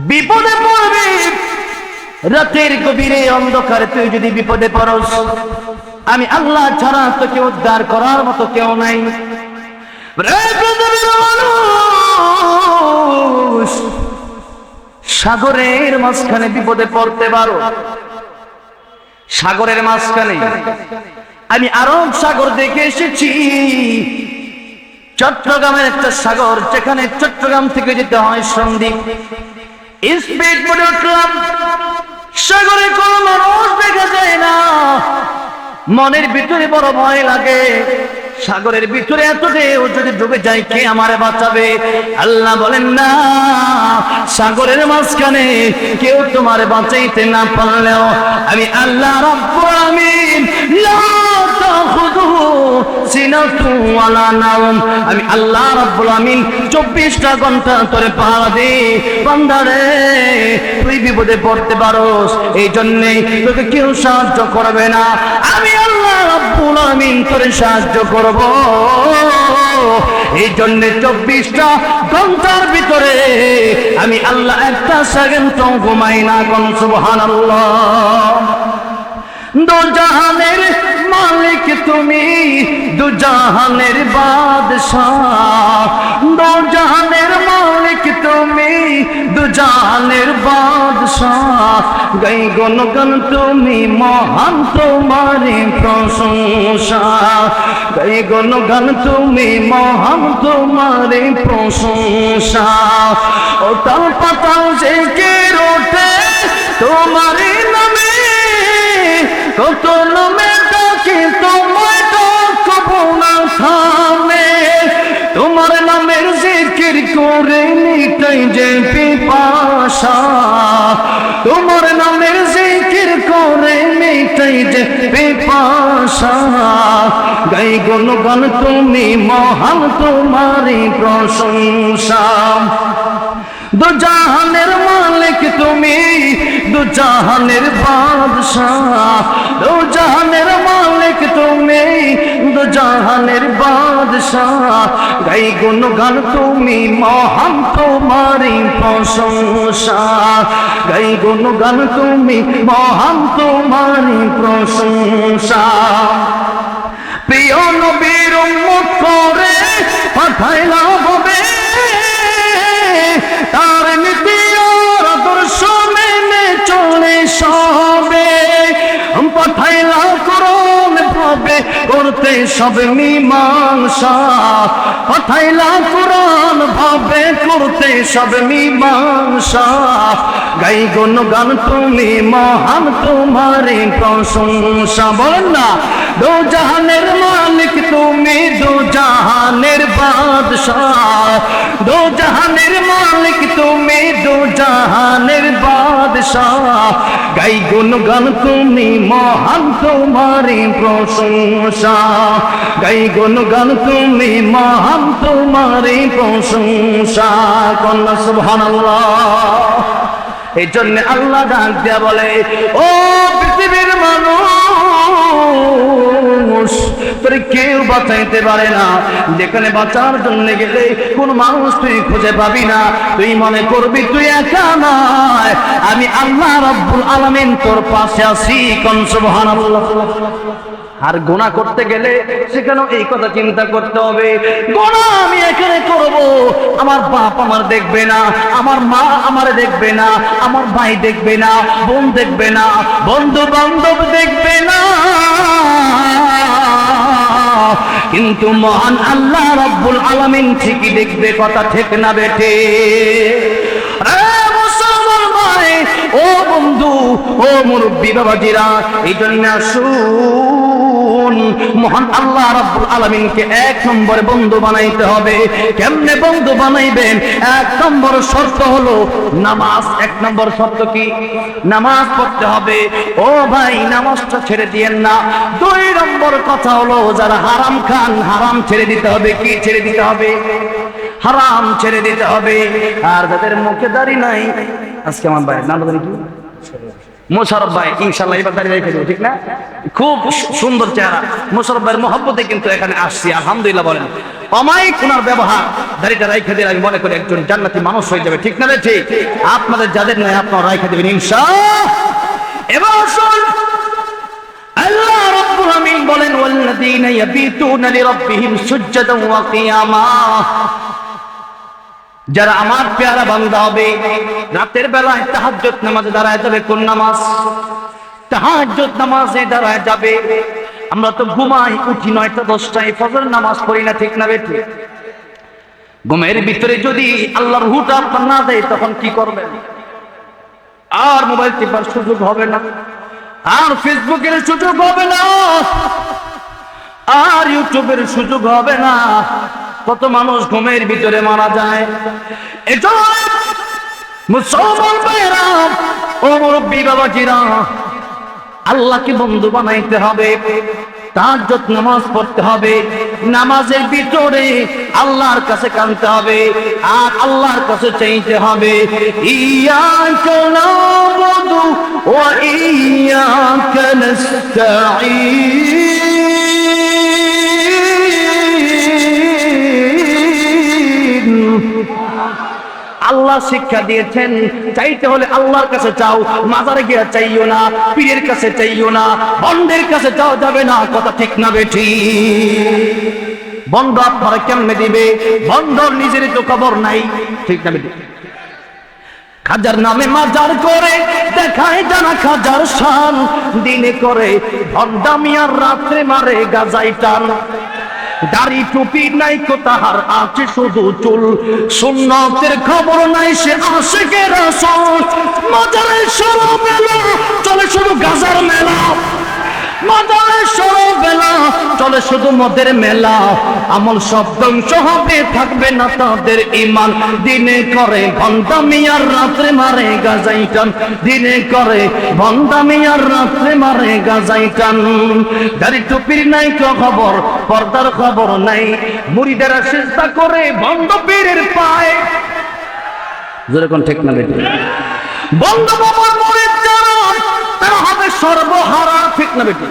বিপদে পড়বে রাতের গভীরে অন্ধকারে, তুই যদি বিপদে পড়স, আমি আল্লাহ ছাড়া তোকে উদ্ধার করার মতো কেউ নাই। সাগরের মাঝখানে বিপদে পড়তে পারো, সাগরের মাঝখানে। আমি আরব সাগর দেখে এসেছি, চট্টগ্রামের একটা সাগর, যেখানে চট্টগ্রাম থেকে যেতে হয় সন্দ্বীপ। স্পিড বোটে উঠলাম, সাগরে কোনো মানুষ দেখা যায় না, মনের ভিতরে বড় ভয় লাগে। সাগরের ভিতরে এত ঢেউ, যদি ডুবে যায় কে আমারে বাঁচাবে? আল্লাহ বলেন না, সাগরের মাঝখানে কেউ তোমারে বাঁচাইতে না পারলেও আমি আল্লাহ রাব্বুল আলামিন লা তাখুযুহু সিনাতুন ওয়ালা নাওম, আমি আল্লাহ রাব্বুল আলামিন 24টা ঘন্টা ধরে পাহারা দেই। বান্দারে, তুই বিপদে পড়তে পারোস, এই জন্যই তোকে কেউ সাহায্য করবে না, আমি আল্লাহ রাব্বুল আলামিন তোরে সাহায্য করব। এই জন্য 24টা ঘন্টার ভিতরে আমি আল্লাহ একটা সেকেন্ড ঘুমাই না। কোন সুবহানাল্লাহ। দোজাহানের মালিক তুমি, দু জাহানের বাদশাহ। দু জাহানের মালিক তুমি, দু জাহানের বাদশাহ। গাই গুণগান তুমি মহান, তোমারি প্রশংসা। গাই গুণগান তুমি মহান, তোমারি প্রশংসা। ওটাল পাতাল জিকির ওঠে তোমারি নামে, কত নামে ডাকি তোমায় ডাকবো না থামে। তোমার নামের জিকির করে মিটাই যে পিপাসা। তোমার নামের জিকির করে মিটাই যে পিপাসা। গাই গুণগান তুমি মহান, তোমারি প্রশংসা। দু জাহানের মালিক তুমি, দু জাহানের বাদশাহ। দু জাহানের মালিক তুমি, দু জাহানের বাদশাহ। গাই গুণগান তুমি মহান, তোমারি প্রশংসা। গাই গুণগান তুমি মহান, তোমারি প্রশংসা। প্রিয় নবীর উম্মত করে পাঠাইলা হবে, তার নীতি আর আদর্শ মেনে চলে সবে। পাঠাইলা কোরআন ভাবে করতে সব মীমাংসা। পাঠাইলা কোরআন ভাবে করতে সব মীমাংসা। গাই গুণগান তুমি মহান, তোমারি প্রশংসা। বলেন না, দু জাহানের মালিক তুমি, দু জাহানের বাদশাহ। দু জাহানের মালিক তুমি, দু জাহানের বাদশাহ। গাই গুণগান তুমি মহান, তোমারি প্রশংসা। গাই গুণগান তুমি মহান, তোমারি প্রশংসা। কন্যা সুবহানাল্লাহ। এই জন্য আল্লাহ ডাক দিয়া বলে, ও পৃথিবীর মানুষ, তোর কেউ বাঁচাইতে পারে না। যেখানে বাঁচার জন্য গেলে কোন মানুষ তুই খুঁজে পাবি না। তুই মনে করবি তুই একা নয়, আমি আল্লাহ রাব্বুল আলামিন তোর পাশে আছি। কোন সুবহানাল্লাহ। আর গুনাহ করতে গেলে সেখানেও এই কথা চিন্তা করতে হবে, গুনাহ আমি এখানে করব, আমার বাপ আমার দেখবে না, আমার মা আমারে দেখবে না, আমার ভাই দেখবে না, বোন দেখবে না, বন্ধু বান্ধব দেখবে না, কিন্তু মহান আল্লাহ রাব্বুল আলামিন ঠিকই দেখবে। কথা ঠিক না বেঠে? মুসলমান ভাই, ও বন্ধু, ও মুরব্বী বাবাজিরা, এই জন্য আসুন মহান আল্লাহ রাব্বুল আলামিনকে এক নম্বরে বন্ধু বানাইতে হবে। কেমনে বন্ধু বানাইবেন? এক নম্বর শর্ত হলো নামাজ। এক নম্বর শর্ত কি? নামাজ পড়তে হবে। ও ভাই, নামাজটা ছেড়ে দিয়েন না। দুই নম্বর কথা হলো, যারা হারাম খান, হারাম ছেড়ে দিতে হবে। কি ছেড়ে দিতে হবে? হারাম ছেড়ে দিতে হবে। আর যাদের মুখে দাড়ি নাই, আজকে আমার ভাই নাম জানি কি, মোশাররফ ভাই, ইনশাআল্লাহ এবার দাঁড়িয়ে রেখে দেবো, ঠিক না? খুব সুন্দর চেহারা। মোশাররফ ভাইয়ের মহব্বতে কিন্তু এখানে আসছি, আলহামদুলিল্লাহ বলেন। অমায়িক ওনার ব্যবহার, দাড়িটা রেখে দিলে আমি মনে করি একজন জান্নাতি মানুষ হয়ে যাবে, ঠিক না রে? ঠিক। আপনাদের যাদের নাই আপনারা রেখে দেবেন ইনশাআল্লাহ। এবার আসুন, আল্লাহ রাব্বুল আলামিন বলেন, ওয়াল্লাযীনা ইয়াবিতুনা লিরাব্বিহিম সুজদান ওয়া কিয়ামা। যারা আমার পেয়ারা বান্দা হবে, রাতের বেলায় তাহাজ্জুদ নামাজে দাঁড়ায় যাবে। কোন নামাজ? তাহাজ্জুদ নামাজে দাঁড়ায় যাবে। আমরা তো ঘুমাই, উঠি 9টা 10টায়, ফজর নামাজ পড়ি না, ঠিক না বেঠি? ঘুমের ভিতরে যদি আল্লাহর হুটা আপনার না দেয়, তখন কি করবেন? আর মোবাইল টিপার সুযোগ হবে না, আর ফেসবুকের সুযোগ হবে না, আর ইউটিউবের সুযোগ হবে না। কত মানুষ ঘুমের ভিতরে মারা যায়। এজন্য মুসলমান ভাইরা, ও মুরব্বী বাবাজিরা, আল্লাহকে বন্ধু বানাইতে হবে। তাহাজ্জুদ নামাজ পড়তে হবে। নামাজের ভিতরে আল্লাহর কাছে কাঁদতে হবে, আর আল্লাহর কাছে চাইতে হবে, ইয়াকা নাবুদু ওয়া ইয়াকা নাস্তাঈন। আল্লাহ শিক্ষা দিয়েছেন চাইতে হলে আল্লাহর কাছে চাও, মাজারে গিয়ে চাইও না, পীরের কাছে চাইও না, বন্ডের কাছে চাও যাবে না। কথা ঠিক না বেঠি? বন্ড আপনারা কেমনে দিবে? বন্ডর নিজেরই তো খবর নাই, ঠিক না বেঠি? খাজার নামে মাজার করে দেখায় জানা খাজার শান, দিনে করে ভণ্ডামি আর রাত্রে মারে গাজাই টান। দাড়ি টুপি নাই কো তাহার, আছে শুধু চুল, সুন্নতের খবর নাই সে আশিকের রাসূল। মাজারে সরবেলা চলে শুধু গাজার মেলা, মাজারে সরবেলা চলে শুধু মদের মেলা। আমল সব ধ্বংস হবে, থাকবে না তাদের ঈমান। দিনে করে ভণ্ডামি আর রাত্রে মারে গাজাই টান, দিনে করে ভণ্ডামি আর রাত্রে মারে গাজাই টান। দাড়ি টুপির নাই তো খবর, পর্দার খবর নাই, মুরিদেরা সিজদা করে ভণ্ড পীরের পায়। যেরকম ঠিক না বেটি? বন্ধ বাবার মুরিদ যারা তারা হবে সর্বহারা, ঠিক না বেটি?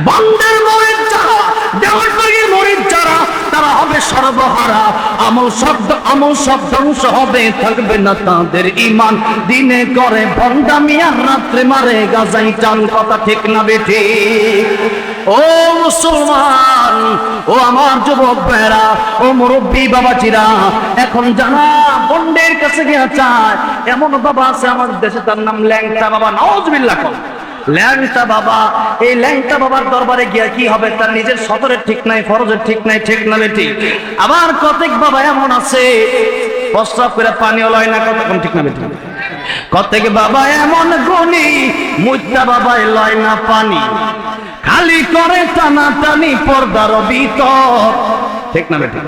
বন্ডের মুরিদ যারা, দেওয়ানবাগীর মুরিদ যারা, তারা হবে সর্বহারা। আমল সব ধ্বংস হবে, থাকবে না তাদের ঈমান। দিনে করে ভণ্ডামি আর রাত্রে মারে গাজাই টান। কথা ঠিক না বেটি? ও মুসলমান, ও আমার যুবক ভাইরা, ও মুরব্বী বাবাজিরা, এখন যারা বন্ডের কাছে গিয়ে চায়, এমন বাবা আছে আমাদের দেশে, তার নাম ল্যাংটা বাবা। নাউজুবিল্লাহ। ল্যাংটা বাবা, এই ল্যাংটা বাবার দরবারে গিয়া কি হবে? তার নিজের সতরের ঠিক নাই, ফরজের ঠিক নাই, ঠিক না বেটি? আবার কতক বাবা এমন আছে প্রস্রাব করে পানিও লয় না, কতক্ষণ ঠিক না বেটি? কতক বাবা এমন গুণী মুদ্দা বাবাই লয় না পানি, খালি করে টানা টানি পর্দার ভিতর, ঠিক না বেটি?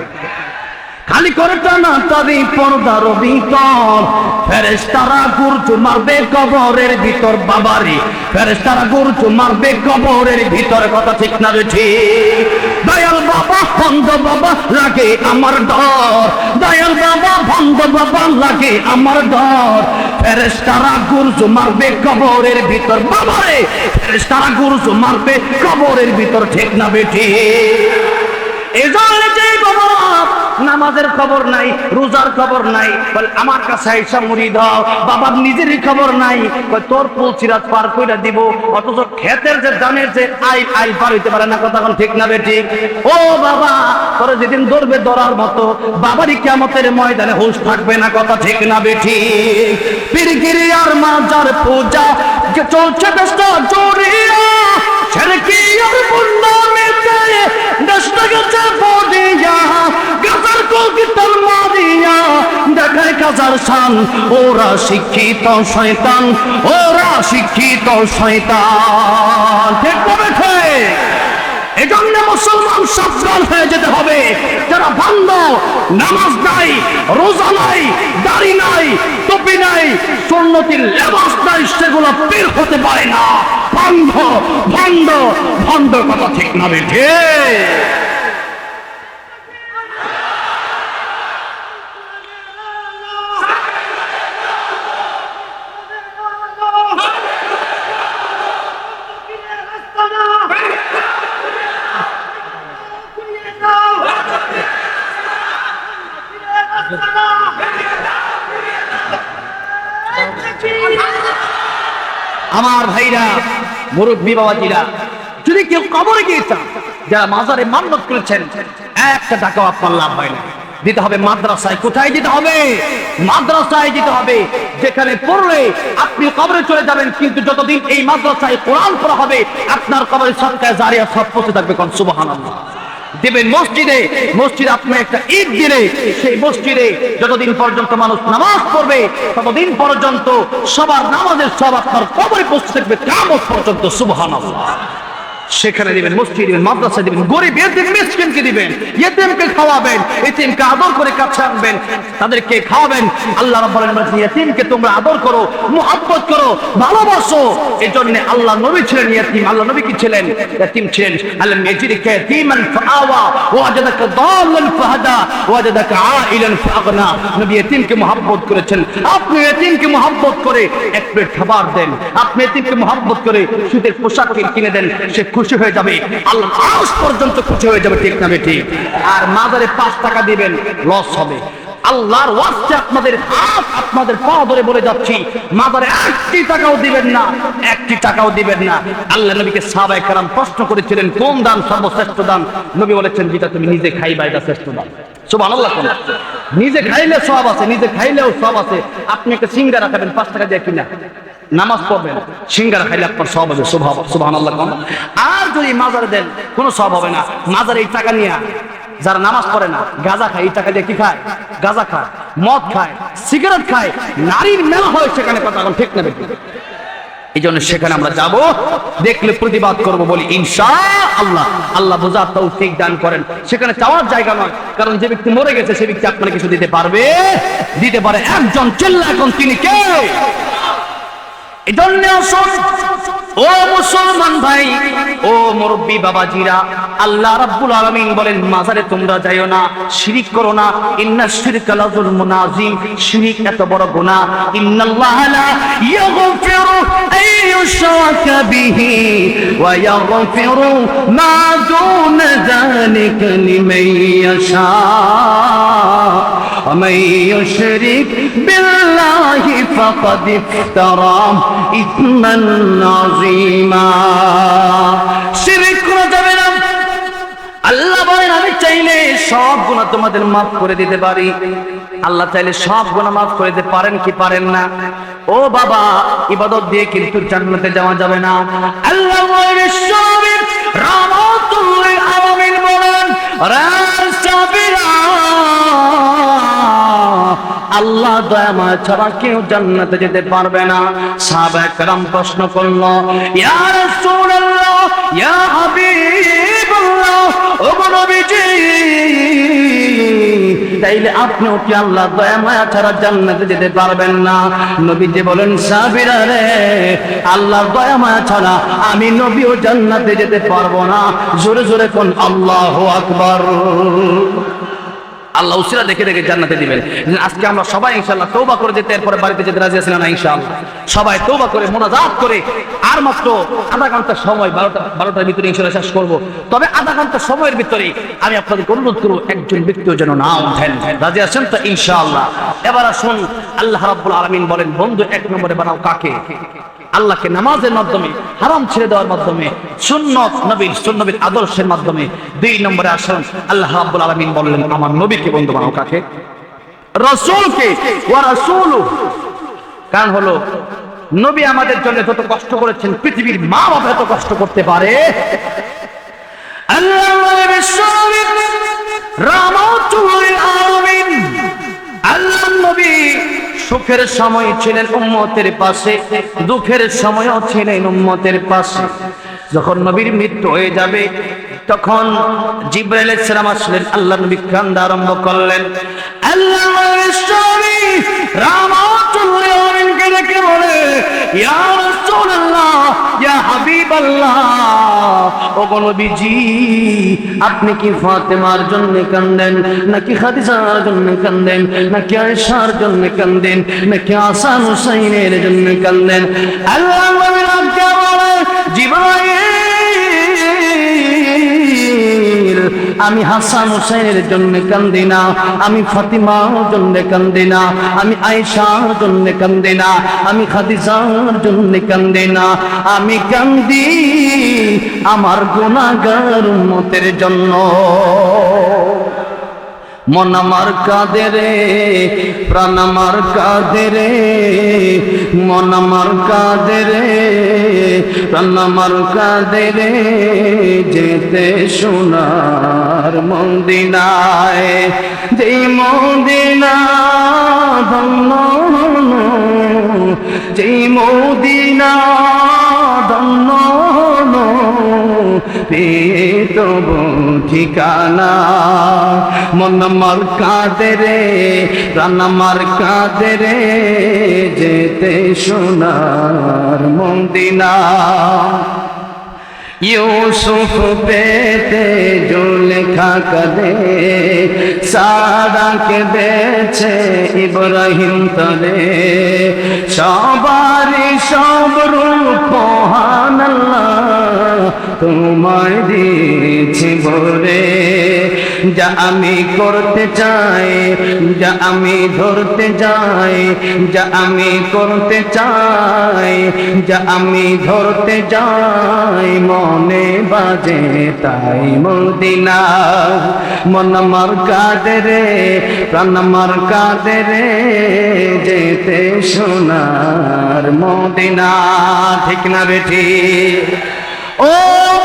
খালি করে টানা টানি পর্দার ভিতর। ফেরেশতারা গুরজু মারবে কবরের ভিতর, বাবারি ফেরেশতারা গুরজু মারবে কবরের ভিতর। কথা ঠিক না বেঠি? দয়াল বাবা ভন্ড বাবা লাগে আমার ডর, দয়াল বাবা ভন্ড বাবা লাগে আমার ডর। ফেরেশতারা গুরজু মারবে কবরের ভিতর, বাবারে ফেরেশতারা গুরজু মারবে কবরের ভিতর, ঠিক না বেঠি? এজন্য যে বাবা নামাজের খবর নাই, রোজার খবর নাই, বল আমার কাছে আইসা মুরিদ হও। বাবার নিজেরই খবর নাই, তোর পুল সিরাত পার কইরা দিব, অথচ ক্ষেতের যে ধানের যে আইল পার হইতে পারে না। কথা ঠিক না বেটি? ও বাবা, তোরে যেদিন ধরবে ধরার মতো, বাবারই কিয়ামতের ময়দানে হুঁশ থাকবে না। কথা ঠিক না বেটি? পীরগিরি আর মাজার পূজা চলছে দেশটা জুড়িয়া, ছেড়কি আর বন্ডামিতে দেশটা গেছে বদিয়া, গাজার কলকিতার মারিয়া দেখায় কাজার শান। ওরা শিক্ষিত শয়তান, ওরা শিক্ষিত শয়তান, ঠিক না ঠিক? এজন্য মুসলমান সাবধান হয়ে যেতে হবে। যারা ভণ্ড, নামাজ নাই, রোজা নাই, দাড়ি নাই, টুপি নাই, সুন্নতির লেবাস নাই, সেগুলো পীর হতে পারে না। ভণ্ড ভণ্ড ভণ্ড, কথা ঠিক না বেঠে? আমার ভাইরা, মুরব্বী বাবাজিরা, যদি কেউ কবরে গিয়েছেন, যারা মাজারে মান্নত করেছেন, একটা টাকাও আপনার লাভ হয় না। দিতে হবে মাদ্রাসায়। কোথায় দিতে হবে? মাদ্রাসায় দিতে হবে, যেখানে পড়লে আপনি কবরে চলে যাবেন, কিন্তু যতদিন এই মাদ্রাসায় কোরআন পড়া হবে, আপনার কবরে সদকায়ে জারিয়া সব পৌঁছে থাকবে। কোন সুবহানাল্লাহ। দেবেন মসজিদে, মসজিদে আপনি একটা ঈদ দিলে, সেই মসজিদে যতদিন পর্যন্ত মানুষ নামাজ পড়বে, ততদিন পর্যন্ত সবার নামাজের সব আপনার কবরে পৌঁছে থাকবে কিয়ামত পর্যন্ত। সুবহানাল্লাহ। সেখানে দিবেন, মসজিদে দিবেন, মাদ্রাসায় দিবেন, গরিব এতিম মিসকিনকে দিবেন, ইতিমকে খাওয়াবেন, ইতিমকে আদর করে কাছে আনবেন, তাদেরকে খাওয়াবেন। আল্লাহ রাব্বুল আলামিন বলেন, ইতিমকে তোমরা আদর করো, মুহাব্বত করো, ভালোবাসো। এজন্য আল্লাহ নবী ছিলেন ইতিম। আল্লাহ নবী কি ছিলেন? ইতিম ছিলেন। আল্লাহ ইয়াজিদকা ইয়াতীমান ফাআওয়া ওয়াজাদাকা দাল্লান ফাহাদা ওয়াজাদাকা আইলান ফাআগনা। নবী ইতিমকে মুহাব্বত করেছেন। আপনি ইতিমকে মুহাব্বত করে এক প্লেট খাবার দেন, আপনি ইতিমকে মুহাব্বত করে সুদের পোশাক কিনে দেন, সে খুশি হয়ে যাবে, আল্লাহ আরশ পর্যন্ত খুশি হয়ে যাবে। ঠিক না ঠিক? আর মাজারে 5 টাকা দিবেন, লস হবে। আল্লাহর ওয়াস্তে আপনাদের হাত আপনাদের পা ধরে বলে যাচ্ছি, মাজারে 1টি টাকাও দিবেন না, 1টি টাকাও দিবেন না। আল্লাহ নবীকে সাহাবায়ে কেরাম প্রশ্ন করেছিলেন, কোন দান সর্বশ্রেষ্ঠ দান? নবী বলেছেন, যেটা তুমি নিজে খাইবা এটা শ্রেষ্ঠ দান। সুবহানাল্লাহ। নিজে খাইলে সওয়াব আছে, নিজে খাইলেও সওয়াব আছে। আপনি একটা সিঙ্গারা খাবেন 5 টাকা দিয়ে কিনা, নামাজ পড়বেন, সিঙ্গারা খাইলে আপনার সওয়াব হবে। সুবহানাল্লাহ। আর যদি মাজারে দেন কোনো সওয়াব হবে না। মাজারে এই টাকা নিয়ে যারা নামাজ পড়ে না, গাঁজা খায়, এই টাকা দিয়ে কি খায়? গাঁজা খায়, মদ খায়, সিগারেট খায়, নারীর মেলা হয় সেখানে। কথা এখন ঠিক নেবে। এই জন্য সেখানে আমরা যাব, দেখলে প্রতিবাদ করব, বলি ইনশাআল্লাহ। আল্লাহ বোঝার তৌফিক দান করেন। সেখানে চাওয়ার জায়গা নয়, কারণ যে ব্যক্তি মরে গেছে সে ব্যক্তি আপনাকে কিছু দিতে পারবে? দিতে পারে একজন। চিল্লা এখন, তিনি কে? এই জন্য ও মুসলমান ভাই, ও মুরব্বী বাবাজিরা, আল্লাহ রাব্বুল আলামিন বলেন, মাজারে তোমরা যাইও না, শিরিক করো না। ইন্নাশ শিরকা লাযুলমুন আযীম, শিরিক এত বড় গুনাহ। ইন্নাল্লাহা লা ইয়াগফিরু আন ইউশরাকা বিহি ওয়া ইয়াগফিরু মা দুনা যালিকা লিমান ইয়াশা ওয়া মান ইউশরিক বিল্লাহি ফাকাদ ইফতারা ইসমান আযীমা। শিরক করা যাবে না। আল্লাহ বলেন, আমি চাইলে সব গুনাহ তোমাদের মাফ করে দিতে পারি। আল্লাহ চাইলে সব গুনাহ মাফ করে দিতে পারেন কি পারেন না? ও বাবা, ইবাদত দিয়ে কিন্তু জান্নাতে যাওয়া যাবে না। আল্লাহ বলেন, বিশ্বনবী রাহমাতুল লিল আলামিন বলেন, রাসূলুল্লাহ, আল্লাহ দয়া মায়া ছাড়া কেউ জান্নাতে যেতে পারবে না। সাহাবায়ে কেরাম প্রশ্ন করলো, ইয়া রাসূলুল্লাহ, ইয়া হাবিবাল্লাহ, ও নবীজি, তাইলে আপনিও কি আল্লাহ দয়া মায়া ছাড়া জান্নাতে যেতে পারবেন না? নবীজি বলেন, সাহাবীরা রে, আল্লাহর দয়া মায়া ছাড়া আমি নবীও জান্নাতে যেতে পারবো না। জোরে জোরে কোন আল্লাহু আকবার। আল্লাহ উসিলা দেখে দেখে জান্নাতে দিবেন। আজকে আমরা সবাই ইনশাআল্লাহ তওবা করে যেতে, এরপরে বাড়িতে যেতে রাজি আছেন না? ইনশাআল্লাহ সবাই তওবা করে মুনাজাত করে আর মাত্র আধা ঘন্টা সময়, 12টার ভিতরে ইনশাআল্লাহ শেষ করব। তবে আধা ঘন্টা সময়ের ভিতরে আমি আপনাদের অনুরোধ করব, একজন ব্যক্তিও যেন না ওঠেন। রাজি আছেন তো? ইনশাআল্লাহ। এবার আসুন, আল্লাহ রাব্বুল আলামিন বলেন, বন্ধু 1 নম্বরে বানাও কাকে? আল্লাহকে নামাজের মাধ্যমে, হারাম ছেড়ে দেওয়ার মাধ্যমে, সুন্নাত নবীর আদর্শের মাধ্যমে। 2 নম্বরে আসুন, আল্লাহ রাব্বুল আলামিন বললেন, আমার নবীকে বন্ধু বানাও কাকে? রাসূলকে। ওয়া রাসূলু, কারণ হলো নবী আমাদের জন্য যত কষ্ট করেছেন পৃথিবীর মা বাবা এত কষ্ট করতে পারে? আল্লাহ বিশ্বনবী রাহমাতুল লিল আলামিন, আল্লাহ নবী সুখের সময় ছিলেন উম্মতের পাশে, দুঃখের সময়ও ছিলেন উম্মতের পাশে। যখন নবীর মৃত্যু হয়ে যাবে তখন জিবরাইল আলাইহিস সালাম আসলেন, আল্লাহ নবী কান্দা আরম্ভ করলেন। আল্লাহ নবী রাহমাতুল্লিল আলামিনকে ডেকে বলে, ইয়া রাসূলুল্লাহ, ইয়া হাবিবাল্লাহ, ওগো নবীজি, আপনি কি ফাতেমার জন্য কান্দেন, নাকি খাদিজার জন্য কান্দেন, নাকি আয়েশার জন্য কান্দেন, নাকি হাসান হুসাইনের জন্য কান্দেন? আল্লাহ নবী রাব্বকে বলে, জিবরাইল, আমি হাসান হুসাইনের জন্য কান্দি না, আমি ফাতিমার জন্য কান্দি না, আমি আয়েশার জন্য কান্দি না, আমি খাদিজার জন্য কান্দি না, আমি কান্দি আমার গুনাহগার উম্মতের জন্য। মন আমার কাঁদে রে, প্রাণ আমার কাঁদে রে, মন আমার কাঁদে রে, প্রাণ আমার কাঁদে রে, যেতে সোনার মদিনায়, যেই মদিনা ধন্য, যেই মদিনা ধন্য পেতব ঠিকানা। মন আমার কাঁদে রে, প্রাণ আমার কাঁদে রে, যেতে সোনার মদিনা। ইউসুফ পেতে জুলেখা কাঁদে, সারা কেঁদেছে ইব্রাহিম তরে, সবারই সব রূপ মহান আল্লাহ তোমায় দিয়েছি ভরে, যা আমি করতে চাই, যা আমি ধরতে যাই, যা আমি করতে চাই, যা আমি ধরতে যাই, মনে বাজে তাই মদিনা। মন আমার কাঁদে রে, প্রাণ আমার কাঁদে রে, যেতে সোনার মদিনা। ঠিক না বেঠি? ও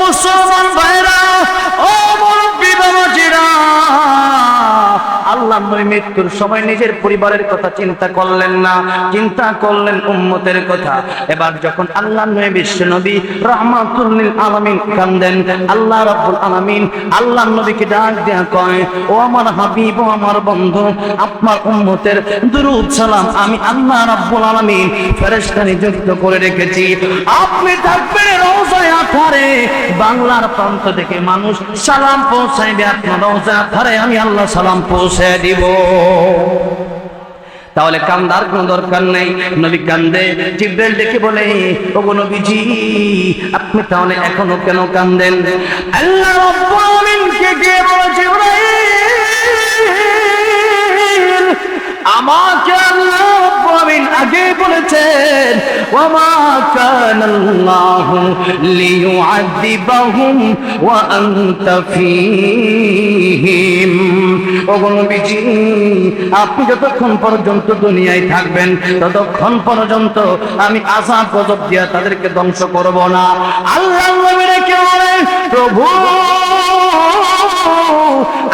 মুসলমান ভাইরা, ও মুরব্বি বাবাজিরা, আল্লাহ নবী মৃত্যুর সময় নিজের পরিবারের কথা চিন্তা করলেন না, চিন্তা করলেন উম্মতের কথা। এবার যখন আল্লাহ নবী বিশ্ব নবী রাহমাতুল লিল আলামিন কান্দেন, আল্লাহ রাব্বুল আলামিন আল্লাহ নবীকে ডাক দেয়া কয়, ও আমার হাবিব, ও আমার বন্ধু, আপনার উম্মতের দুরূদ সালাম আমি আল্লাহ রাব্বুল আলামিন ফেরেশতা নিযুক্ত করে রেখেছি। আপনি থাকবেন রওজায়ে আথারে, বাংলার প্রান্ত থেকে মানুষ সালাম পৌঁছাইবে আপনার রওজায়ে আথারে, আমি আল্লাহ সালাম পৌঁছে দিব। তাহলে কান্দার কোন দরকার নেই। নবী কান্দে, জিবরাইল ডেকে বলে, ওগো নবীজি আপনি তাহলে এখনো কেন কান্দেন? আল্লাহ রাব্বুল আলামিনকে গিয়ে বলে, জিবরাইল আমাকে আল্লাহ রাব্বুল আলামিন আগে বলেছেন, ওয়ামা কানাল্লাহু লিয়ুআযিবাহুম ওয়া আনতা ফীহিম। ওগো নবীজি আপনি যতক্ষণ পর্যন্ত দুনিয়ায় থাকবেন ততক্ষণ পর্যন্ত আমি আযাব গজব দিয়া তাদেরকে ধ্বংস করব না। আল্লাহ নবী রেখে বলেন, প্রভু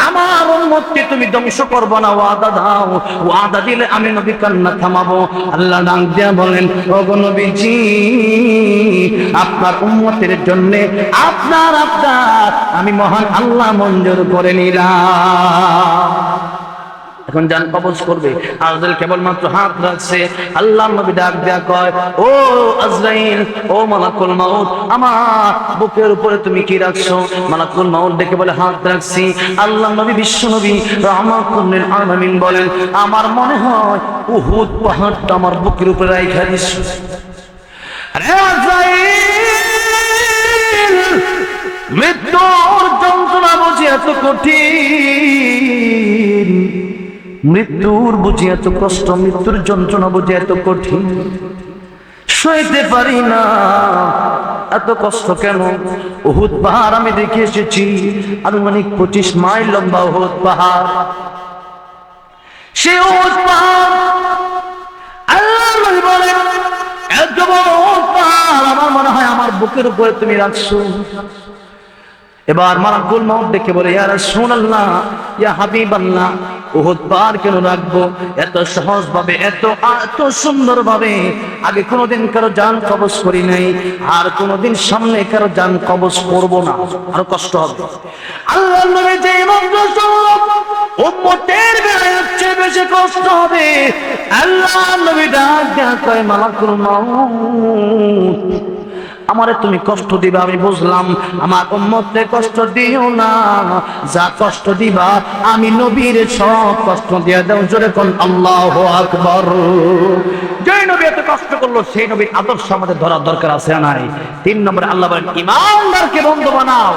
আমার উম্মতকে তুমি ধ্বংস করবে না, ওয়াদা দাও, ওয়াদা দিলে আমি নবী কান্না থামাবো। আল্লাহ ডাক দিয়া বলেন, ওগো নবীজি আপনার উম্মতের জন্য আপনার আমি মহান আল্লাহ মঞ্জুর করে নিলাম। এখন জান কবজ করবে, আজরাইল কেবলমাত্র হাত রাখছে, আল্লাহ নবী ডাক দেয়া কয়, ও আজরাইল, ও মালাকুল মাউত, আমার বুকের উপরে তুমি কি রাখছো? মালাকুল মাউত ডেকে বলে, হাত রাখছি। আল্লাহ নবী বিশ্ব নবী রাহমাতুল লিল আলামিন বলেন, আমার মনে হয় উহুদ পাহাড়টা আমার বুকের উপরে রাইখা দিছো। আরে আজরাইল, মৃত্যুর যন্ত্রণা বুঝি এত কঠিন, মৃত্যুর বুঝি এত কষ্ট, মৃত্যুর যন্ত্রণা বুঝি এত কঠিন, সইতে পারি না, এত কষ্ট কেন? উহুদ পাহাড় আমি দেখে এসেছি, আনুমানিক 25 মাইল লম্বা উহুদ পাহাড়। সে উহুদ পাহাড় আল্লাহ নবী বলেন, এত বড় উহুদ পাহাড় আমার মনে হয় আমার বুকের উপরে তুমি রাখছো। এবার মালাকুল মাউত ডেকে বলে, ইয়া রাসূলুল্লাহ, ইয়া হাবিবাল্লাহ, উহুদ পাহাড় কেন রাখবো? এত সহজ ভাবে, এত সুন্দর ভাবে আগে কোনোদিন কারো জান কবজ করি নাই, আর কোনোদিন সামনে কারো জান কবজ করব না, আরো কষ্ট হবে। আল্লাহর নবী যে মন্ত্র শুনল, উম্মতের বেলায় সবচেয়ে বেশি কষ্ট হবে। আল্লাহর নবী ডাক দেয়া কয়, মালাকুল মাউত আমারে তুমি কষ্ট দিবা আমি বুঝলাম, আমার উম্মতকে কষ্ট দিও না, যা কষ্ট দিবা আমি নবীর সব কষ্ট দিয়ে দাও। জোরে কোন আল্লাহু আকবার। যে নবী এত কষ্ট করলো সেই নবীর আদর্শ আমাদের ধরার দরকার আছে না নাই? 3 নম্বরে আল্লাহ বলেন, ঈমানদারকে বন্ধু বানাও।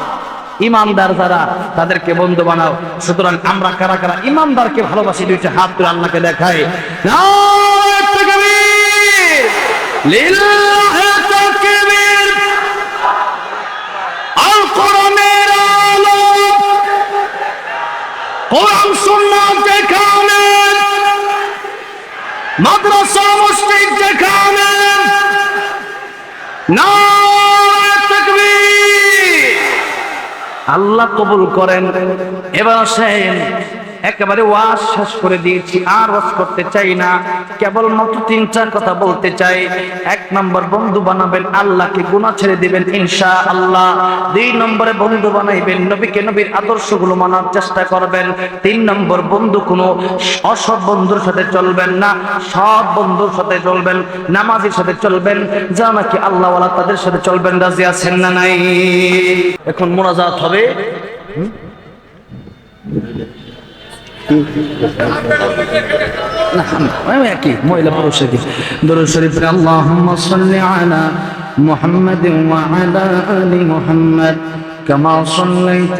ঈমানদার যারা তাদেরকে বন্ধু বানাও। সুতরাং আমরা কারা কারা ঈমানদারকে ভালোবাসি? দুইটা হাত তুলে আল্লাহকে দেখাই, নারে তাকবীর, লিল্লাহি তাকবীর। আল কোরআনের আলো, কোরআন সুন্নাহ যেখানে, মাদ্রাসা মসজিদ যেখানে, নারে তাকবীর। আল্লাহ কবুল করেন। এবার আসেন, একেবারে ওয়াজ শেষ করে দিয়েছি, আর ওয়াজ করতে চাই না, কেবলমাত্র 3-4 কথা বলতে চাই। 1 নম্বর, বন্ধু বানাবেন আল্লাহকে, গুনাহ ছেড়ে দিবেন ইনশাআল্লাহ। 2 নম্বরে বন্ধু বানাইবেন নবীকে, নবীর আদর্শগুলো মানার চেষ্টা করবেন। 3 নম্বর, বন্ধু কোনো অসৎ বন্ধুর সাথে চলবেন না, সৎ বন্ধুর সাথে চলবেন, নামাজের সাথে চলবেন, যা নাকি আল্লাহওয়ালা তাদের সাথে চলবেন। রাজি আছেন না নাই? এখন মোনাজাত হবে। মহিলা পুরুষ দরুদ শরীফ, আল্লাহুম্মা সাল্লি আলা মুহাম্মাদিন ওয়া আলা আলি মুহাম্মাদ কামা সাল্লাইতা